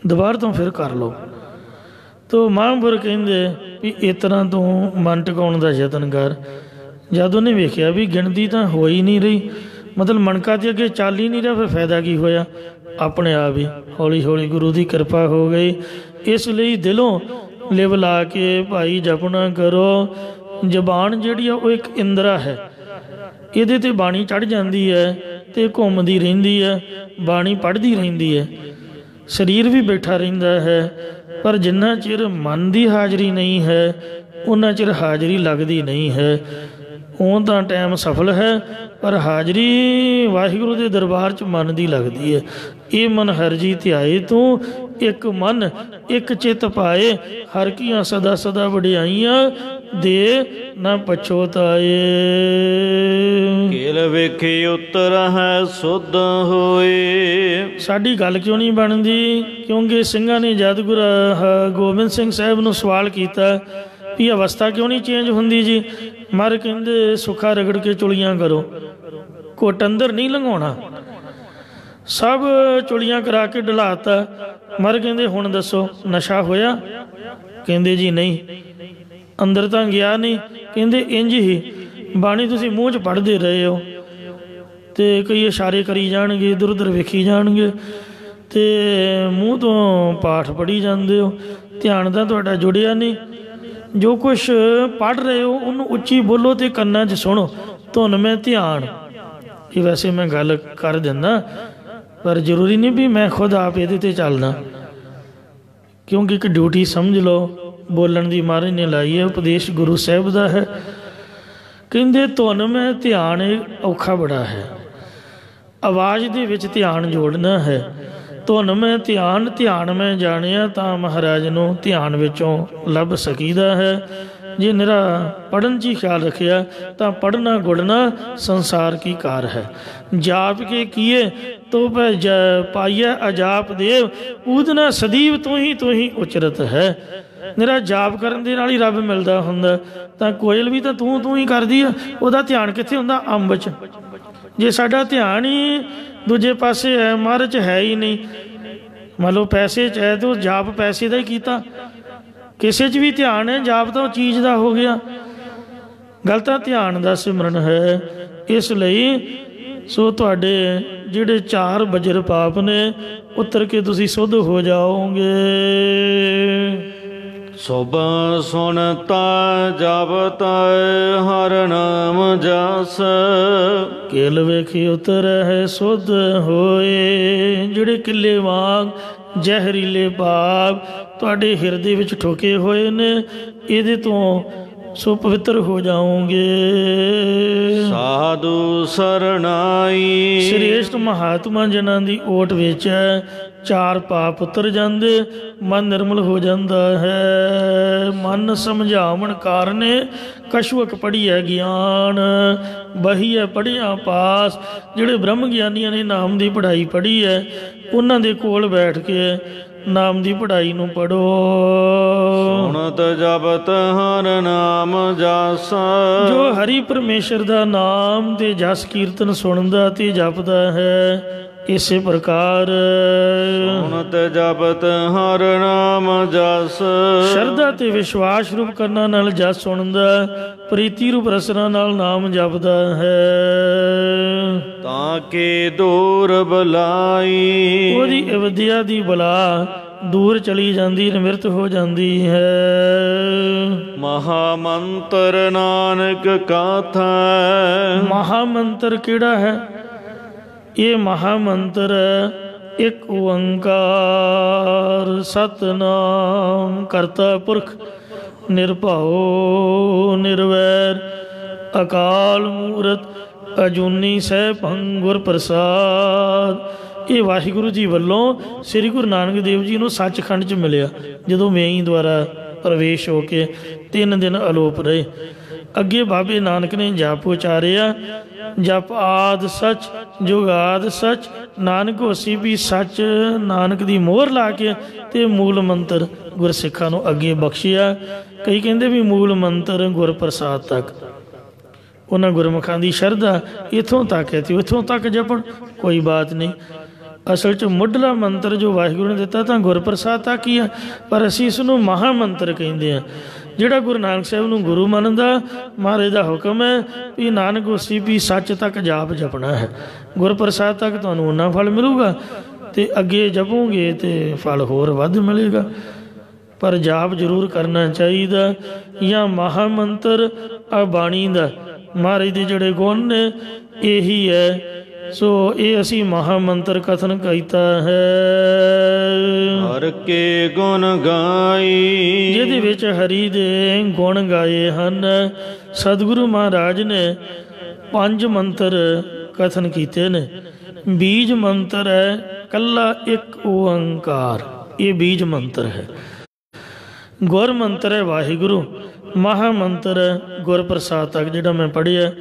ਦੁਬਾਰਾ ਤੋਂ ਫਿਰ ਕਰ ਲਓ। ਤੋ ਮਹਾਂਪੁਰ ਕਹਿੰਦੇ ਵੀ ਇਸ ਤਰ੍ਹਾਂ ਤੂੰ ਮਨ ਟਿਕਾਉਣ ਦਾ ਯਤਨ ਕਰ। ਜਦ ਉਹਨੇ ਵੇਖਿਆ ਵੀ ਗਿਣਤੀ ਤਾਂ ਹੋ ਹੀ ਨਹੀਂ ਰਹੀ, ਮਤਲਬ ਮਣਕਾ ਤੇ ਅੱਗੇ ਚੱਲ ਹੀ ਨਹੀਂ ਰਿਹਾ, ਫਿਰ ਫਾਇਦਾ ਕੀ ਹੋਇਆ। ਆਪਣੇ ਆਪ ਹੀ ਹੌਲੀ ਹੌਲੀ ਗੁਰੂ ਦੀ ਕਿਰਪਾ ਹੋ ਗਈ। ਇਸ ਲਈ ਦਿਲੋਂ ਲਿਵ ਲਾ ਕੇ ਭਾਈ ਜਪਣਾ ਕਰੋ। ਜ਼ਬਾਨ ਜਿਹੜੀ ਆ ਉਹ ਇੱਕ ਇੰਦਰਾ ਹੈ, ਇਹਦੇ 'ਤੇ ਬਾਣੀ ਚੜ੍ਹ ਜਾਂਦੀ ਹੈ ਅਤੇ ਘੁੰਮਦੀ ਰਹਿੰਦੀ ਹੈ, ਬਾਣੀ ਪੜ੍ਹਦੀ ਰਹਿੰਦੀ ਹੈ, ਸਰੀਰ ਵੀ ਬੈਠਾ ਰਹਿੰਦਾ ਹੈ। ਪਰ ਜਿੰਨਾ ਚਿਰ ਮਨ ਦੀ ਹਾਜ਼ਰੀ ਨਹੀਂ ਹੈ ਉਹਨਾਂ ਚਿਰ ਹਾਜ਼ਰੀ ਲੱਗਦੀ ਨਹੀਂ ਹੈ। ਉਹ ਤਾਂ ਟਾਈਮ ਸਫਲ ਹੈ, ਪਰ ਹਾਜ਼ਰੀ ਵਾਹਿਗੁਰੂ ਦੇ ਦਰਬਾਰ 'ਚ ਮਨ ਦੀ ਲੱਗਦੀ ਹੈ। ਇਹ ਮਨ ਹਰ ਜੀ ਧਿਆਏ ਤੂੰ, ਇੱਕ ਮਨ ਇੱਕ ਚਿੱਤ ਪਾਏ, ਹਰ ਕੀਆਂ ਸਦਾ ਸਦਾ ਵਡਿਆਈਆਂ ਦੇ ਨਾ ਪਛੋਤਾਏ। ਕੇਲ ਵੇਖੇ ਉਤਰ ਹੈ ਸੁਧ ਹੋਏ। ਸਾਡੀ ਗੱਲ ਕਿਉਂ ਨਹੀਂ ਬਣਦੀ? ਕਿਉਂਕਿ ਸਿੰਘਾਂ ਨੇ ਜਦ ਗੁਰੂ ਗੋਬਿੰਦ ਸਿੰਘ ਸਾਹਿਬ ਨੂੰ ਸਵਾਲ ਕੀਤਾ ਵੀ ਅਵਸਥਾ ਕਿਉਂ ਨਹੀਂ ਚੇਂਜ ਹੁੰਦੀ ਜੀ? ਮਰ ਕਹਿੰਦੇ ਸੁੱਖਾ ਰਗੜ ਕੇ ਚੁਲੀਆਂ ਕਰੋ, ਘੁੱਟ ਅੰਦਰ ਨਹੀਂ ਲੰਘਾਉਣਾ। ਸਭ ਚੁਲੀਆਂ ਕਰਾ ਕੇ ਢਲਾਤਾ। ਮਰ ਕਹਿੰਦੇ ਹੁਣ ਦੱਸੋ ਨਸ਼ਾ ਹੋਇਆ? ਕਹਿੰਦੇ ਜੀ ਨਹੀਂ। ਅੰਦਰ ਤਾਂ ਗਿਆ ਨਹੀਂ? ਕਹਿੰਦੇ ਇੰਝ ਹੀ ਬਾਣੀ ਤੁਸੀਂ ਮੂੰਹ 'ਚ ਪੜ੍ਹਦੇ ਰਹੇ ਹੋ ਅਤੇ ਕਈ ਇਸ਼ਾਰੇ ਕਰੀ ਜਾਣਗੇ, ਇੱਧਰ ਉੱਧਰ ਵੇਖੀ ਜਾਣਗੇ ਅਤੇ ਮੂੰਹ ਤੋਂ ਪਾਠ ਪੜ੍ਹੀ ਜਾਂਦੇ ਹੋ, ਧਿਆਨ ਤਾਂ ਤੁਹਾਡਾ ਜੁੜਿਆ ਨਹੀਂ। ਜੋ ਕੁਛ ਪੜ੍ਹ ਰਹੇ ਹੋ ਉਹਨੂੰ ਉੱਚੀ ਬੋਲੋ ਅਤੇ ਕੰਨਾਂ 'ਚ ਸੁਣੋ, ਧੁਨ ਮੈਂ ਧਿਆਨ। ਇਹ ਵੈਸੇ ਮੈਂ ਗੱਲ ਕਰ ਦਿੰਦਾ, ਪਰ ਜ਼ਰੂਰੀ ਨਹੀਂ ਵੀ ਮੈਂ ਖੁਦ ਆਪ ਇਹਦੇ 'ਤੇ ਚੱਲਦਾ, ਕਿਉਂਕਿ ਇੱਕ ਡਿਊਟੀ ਸਮਝ ਲਓ ਬੋਲਣ ਦੀ ਮਹਾਰਾਜ ਨੇ ਲਾਈ ਹੈ, ਉਪਦੇਸ਼ ਗੁਰੂ ਸਾਹਿਬ ਦਾ ਹੈ। ਕਹਿੰਦੇ ਧੁਨ ਮੈਂ ਧਿਆਨ ਔਖਾ ਬੜਾ ਹੈ, ਆਵਾਜ਼ ਦੇ ਵਿੱਚ ਧਿਆਨ ਜੋੜਨਾ ਹੈ। ਧੁਨ ਮੈਂ ਧਿਆਨ, ਧਿਆਨ ਮੈਂ ਜਾਣਿਆ ਤਾਂ ਮਹਾਰਾਜ ਨੂੰ ਧਿਆਨ ਵਿੱਚੋਂ ਲੱਭ ਸਕੀਦਾ ਹੈ। ਜੇ ਨਿਰਾ ਪੜ੍ਹਨ 'ਚ ਹੀ ਖਿਆਲ ਰੱਖਿਆ ਤਾਂ ਪੜ੍ਹਨਾ ਗੁੜਨਾ ਸੰਸਾਰ ਕੀ ਕਾਰ ਹੈ। ਜਾਪ ਕੇ ਕੀਏ ਤੋ ਪਾਈਐ ਅਜਾਪ ਦੇਵ, ਊਦਨਾ ਸਦੀਵ ਤੂੰ ਹੀ ਉਚਰਤ ਹੈ। ਨਿਰਾ ਜਾਪ ਕਰਨ ਦੇ ਨਾਲ ਹੀ ਰੱਬ ਮਿਲਦਾ ਹੁੰਦਾ। ਤਾਂ ਕੋਇਲ ਵੀ ਤਾਂ ਤੂੰ ਹੀ ਕਰਦੀ ਆ, ਉਹਦਾ ਧਿਆਨ ਕਿੱਥੇ ਹੁੰਦਾ? ਅੰਬ 'ਚ। ਜੇ ਸਾਡਾ ਧਿਆਨ ਹੀ ਦੂਜੇ ਪਾਸੇ ਹੈ, ਮਰ 'ਚ ਹੈ ਹੀ ਨਹੀਂ, ਮੰਨ ਲਓ ਪੈਸੇ 'ਚ ਹੈ ਤਾਂ ਉਹ ਜਾਪ ਪੈਸੇ ਦਾ ਹੀ ਕੀਤਾ। ਕਿਸੇ 'ਚ ਵੀ ਧਿਆਨ ਹੈ, ਜਾਪ ਤਾਂ ਉਹ ਚੀਜ਼ ਦਾ ਹੋ ਗਿਆ। ਗੱਲ ਤਾਂ ਧਿਆਨ ਦਾ ਸਿਮਰਨ ਹੈ। ਇਸ ਲਈ ਸੋ ਤੁਹਾਡੇ ਜਿਹੜੇ 4 ਬਜਰ ਪਾਪ ਨੇ ਉਤਰ ਕੇ ਤੁਸੀਂ ਸੁੱਧ ਹੋ ਜਾਓਗੇ। ਸੁਭ ਸੁਣਤਾ ਜਪਤ ਹਰ ਨਾਮ ਜਸ, ਕੇਲ ਵੇਖੀ ਉਤਰ ਹੈ ਸੁੱਧ ਹੋਏ। ਜਿਹੜੇ ਕਿੱਲੇ ਵਾਂਗ ਜ਼ਹਿਰੀਲੇ ਪਾਪ ਤੁਹਾਡੇ ਹਿਰਦੇ ਵਿੱਚ ਠੋਕੇ ਹੋਏ ਨੇ, ਇਹਦੇ ਤੋਂ ਸੋ ਪਵਿੱਤਰ ਹੋ ਜਾਓਗੇ। ਸਾਧੂ ਸਰਨਾਈ, ਸ੍ਰੇਸ਼ਟ ਮਹਾਤਮਾ ਜਨਾਂ ਦੀ ਓਟ ਵਿੱਚ 4 ਪਾਪ ਉਤਰ ਜਾਂਦੇ, ਮਨ ਨਿਰਮਲ ਹੋ ਜਾਂਦਾ ਹੈ। ਮਨ ਸਮਝਾਵਣ ਕਾਰਨੇ ਕਛੁਅਕ ਪੜ੍ਹੀਐ ਗਿਆਨ, ਬਹੀਐ ਪੜ੍ਹਿਆ ਪਾਸ। ਜਿਹੜੇ ਬ੍ਰਹਮ ਗਿਆਨੀਆਂ ਨੇ ਨਾਮ ਦੀ ਪੜ੍ਹਾਈ ਪੜ੍ਹੀ ਹੈ, ਉਹਨਾਂ ਦੇ ਕੋਲ ਬੈਠ ਕੇ ਨਾਮ ਦੀ ਪੜ੍ਹਾਈ ਨੂੰ ਪੜ੍ਹੋ। ਸੁਣਤ ਜਪਤ ਹਰ ਨਾਮ ਜਸ, ਜੋ ਹਰੀ ਪਰਮੇਸ਼ਰ ਦਾ ਨਾਮ ਤੇ ਜਸ ਕੀਰਤਨ ਸੁਣਦਾ ਤੇ ਜਪਦਾ ਹੈ, ਇਸੇ ਪ੍ਰਕਾਰ ਸੁਣਤ ਜਪਤ ਹਰ ਨਾਮ ਜਸ। ਸ਼ਰਧਾ ਤੇ ਵਿਸ਼ਵਾਸ ਰੂਪ ਕਰਨਾ ਨਾਲ ਜਸ ਸੁਣਦਾ, ਪ੍ਰੀਤੀ ਰੂਪ ਰਸਨਾ ਨਾਲ ਨਾਮ ਜਪਦਾ ਹੈ। ਤਾਂ ਕਿ ਦੂਰ ਬਲਾਈ, ਉਹਦੀ ਅਵਿਦਿਆ ਦੀ ਬਲਾ ਦੂਰ ਚਲੀ ਜਾਂਦੀ, ਨਿਵਰਤ ਹੋ ਜਾਂਦੀ ਹੈ। ਮਹਾਮੰਤਰ ਨਾਨਕ ਕਾਥਾ, ਮਹਾਮੰਤਰ ਕਿਹੜਾ ਹੈ? ਇਹ ਮਹਾਮੰਤਰ ਇੱਕ ਓੰਕਾਰ ਸਤਿਨਾਮ ਕਰਤਾ ਪੁਰਖ ਨਿਰਭਉ ਨਿਰਵੈਰ ਅਕਾਲ ਮੂਰਤ ਅਜੂਨੀ ਸੈਭੰ ਗੁਰ ਪ੍ਰਸਾਦ। ਇਹ ਵਾਹਿਗੁਰੂ ਜੀ ਵੱਲੋਂ ਸ੍ਰੀ ਗੁਰੂ ਨਾਨਕ ਦੇਵ ਜੀ ਨੂੰ ਸੱਚਖੰਡ 'ਚ ਮਿਲਿਆ, ਜਦੋਂ ਵੇਈ ਦੁਆਰਾ ਪ੍ਰਵੇਸ਼ ਹੋ ਕੇ 3 ਦਿਨ ਅਲੋਪ ਰਹੇ। ਅੱਗੇ ਬਾਬੇ ਨਾਨਕ ਨੇ ਜਪ ਉਚਾਰਿਆ, ਜਪ ਆਦ ਸੱਚ ਜੁਗਾਦ ਸੱਚ ਨਾਨਕ ਹੋਸੀ ਵੀ ਸੱਚ। ਨਾਨਕ ਦੀ ਮੋਹਰ ਲਾ ਕੇ ਤੇ ਮੂਲ ਮੰਤਰ ਗੁਰਸਿੱਖਾਂ ਨੂੰ ਅੱਗੇ ਬਖਸ਼ਿਆ। ਕਈ ਕਹਿੰਦੇ ਵੀ ਮੂਲ ਮੰਤਰ ਗੁਰ ਪ੍ਰਸਾਦ ਤੱਕ। ਉਹਨਾਂ ਗੁਰਮੁਖਾਂ ਦੀ ਸ਼ਰਧਾ ਇੱਥੋਂ ਤੱਕ ਹੈ ਤੇ ਇੱਥੋਂ ਤੱਕ ਜਪਣ, ਕੋਈ ਬਾਤ ਨਹੀਂ। ਅਸਲ 'ਚ ਮੁੱਢਲਾ ਮੰਤਰ ਜੋ ਵਾਹਿਗੁਰੂ ਨੇ ਦਿੱਤਾ ਤਾਂ ਗੁਰਪ੍ਰਸਾਦ ਤੱਕ ਹੀ ਆ, ਪਰ ਅਸੀਂ ਇਸ ਨੂੰ ਮਹਾ ਮੰਤਰ ਕਹਿੰਦੇ ਹਾਂ। ਜਿਹੜਾ ਗੁਰੂ ਨਾਨਕ ਸਾਹਿਬ ਨੂੰ ਗੁਰੂ ਮੰਨਦਾ, ਮਹਾਰਾਜ ਦਾ ਹੁਕਮ ਹੈ ਵੀ ਨਾਨਕ ਹੋਸੀ ਵੀ ਸੱਚ ਤੱਕ ਜਾਪ ਜਪਣਾ ਹੈ। ਗੁਰਪ੍ਰਸਾਦ ਤੱਕ ਤੁਹਾਨੂੰ ਓਨਾ ਫਲ ਮਿਲੂਗਾ ਅਤੇ ਅੱਗੇ ਜਪੋਗੇ ਤਾਂ ਫਲ ਹੋਰ ਵੱਧ ਮਿਲੇਗਾ। ਪਰ ਜਾਪ ਜ਼ਰੂਰ ਕਰਨਾ ਚਾਹੀਦਾ। ਜਾਂ ਮਹਾ ਮੰਤਰ ਆ ਬਾਣੀ ਦਾ ਮਹਾਰਾਜ ਦੇ ਜਿਹੜੇ ਗੁਣ ਨੇ ਇਹੀ ਹੈ। ਸੋ ਇਹ ਅਸੀਂ ਮਹਾ ਮੰਤਰ ਕਥਨ ਕੀਤਾ ਹੈ। ਹਰ ਕੇ ਗੁਣ ਗਾਈ, ਜਿਹਦੇ ਵਿੱਚ ਹਰੀ ਦੇ ਗੁਣ ਗਾਏ ਹਨ। ਸਤਿਗੁਰੂ ਮਹਾਰਾਜ ਨੇ 5 ਮੰਤਰ ਕਥਨ ਕੀਤੇ ਨੇ। ਬੀਜ ਮੰਤਰ ਹੈ ਕੱਲਾ ਇੱਕ ਓੰਕਾਰ, ਇਹ ਬੀਜ ਮੰਤਰ ਹੈ। ਗੁਰ ਮੰਤਰ ਹੈ ਵਾਹਿਗੁਰੂ, ਮਹਾ ਮੰਤਰ ਹੈ ਗੁਰਪ੍ਰਸਾਦ ਤੱਕ ਜਿਹੜਾ ਮੈਂ ਪੜ੍ਹਿਆ,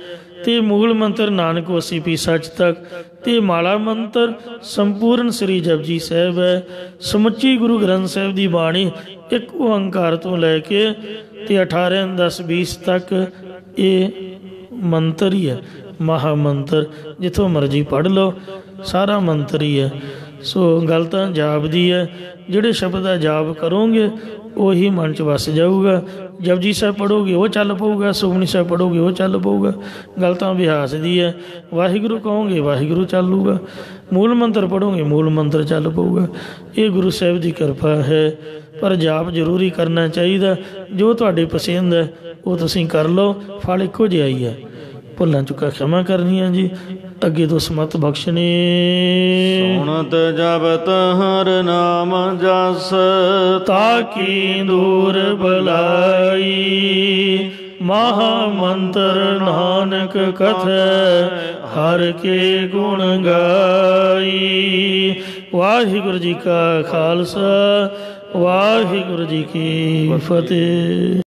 ਅਤੇ ਮੂਲ ਮੰਤਰ ਨਾਨਕ ਹੋਸੀ ਪੀ ਸੱਚ ਤੱਕ, ਅਤੇ ਮਾਲਾ ਮੰਤਰ ਸੰਪੂਰਨ ਸ੍ਰੀ ਜਪਜੀ ਸਾਹਿਬ ਹੈ। ਸਮੁੱਚੀ ਗੁਰੂ ਗ੍ਰੰਥ ਸਾਹਿਬ ਦੀ ਬਾਣੀ ਇੱਕ ਓੰਕਾਰ ਤੋਂ ਲੈ ਕੇ ਅਤੇ 18 10 20 ਤੱਕ ਇਹ ਮੰਤਰ ਹੀ ਹੈ, ਮਹਾ ਮੰਤਰ। ਜਿੱਥੋਂ ਮਰਜ਼ੀ ਪੜ੍ਹ ਲਓ, ਸਾਰਾ ਮੰਤਰ ਹੀ ਹੈ। ਸੋ ਗੱਲ ਤਾਂ ਜਾਪ ਦੀ ਹੈ। ਜਿਹੜੇ ਸ਼ਬਦ ਦਾ ਜਾਪ ਕਰੋਗੇ ਉਹੀ ਮਨ 'ਚ ਵਸ ਜਾਊਗਾ। ਜਪਜੀ ਸਾਹਿਬ ਪੜ੍ਹੋਗੇ ਉਹ ਚੱਲ ਪਊਗਾ, ਸੁਖਮਨੀ ਸਾਹਿਬ ਪੜ੍ਹੋਗੇ ਉਹ ਚੱਲ ਪਊਗਾ। ਗੱਲ ਤਾਂ ਅਭਿਆਸ ਦੀ ਹੈ। ਵਾਹਿਗੁਰੂ ਕਹੋਗੇ ਵਾਹਿਗੁਰੂ ਚੱਲੂਗਾ, ਮੂਲ ਮੰਤਰ ਪੜ੍ਹੋਗੇ ਮੂਲ ਮੰਤਰ ਚੱਲ ਪਊਗਾ। ਇਹ ਗੁਰੂ ਸਾਹਿਬ ਦੀ ਕਿਰਪਾ ਹੈ। ਪਰ ਜਾਪ ਜ਼ਰੂਰੀ ਕਰਨਾ ਚਾਹੀਦਾ। ਜੋ ਤੁਹਾਡੀ ਪਸੰਦ ਹੈ ਉਹ ਤੁਸੀਂ ਕਰ ਲਓ, ਫਲ ਇੱਕੋ ਜਿਹਾ ਹੀ ਹੈ। ਭੁੱਲਾਂ ਚੁੱਕਾਂ ਖਿਮਾ ਕਰਨੀਆਂ ਜੀ, ਅੱਗੇ ਤੋਂ ਸਮਤ ਬਖਸ਼ਣੇ। ਸੁਣਤ ਜਪਤ ਹਰ ਨਾਮ ਜਸ, ਤਾਕੀ ਦੂਰ ਬਲਾਈ। ਮਹਾ ਮੰਤਰ ਨਾਨਕ ਕਥੈ, ਹਰ ਕੇ ਗੁਣ ਗਾਈ। ਵਾਹਿਗੁਰੂ ਜੀ ਕਾ ਖਾਲਸਾ, ਵਾਹਿਗੁਰੂ ਜੀ ਕੀ ਫਤਿਹ।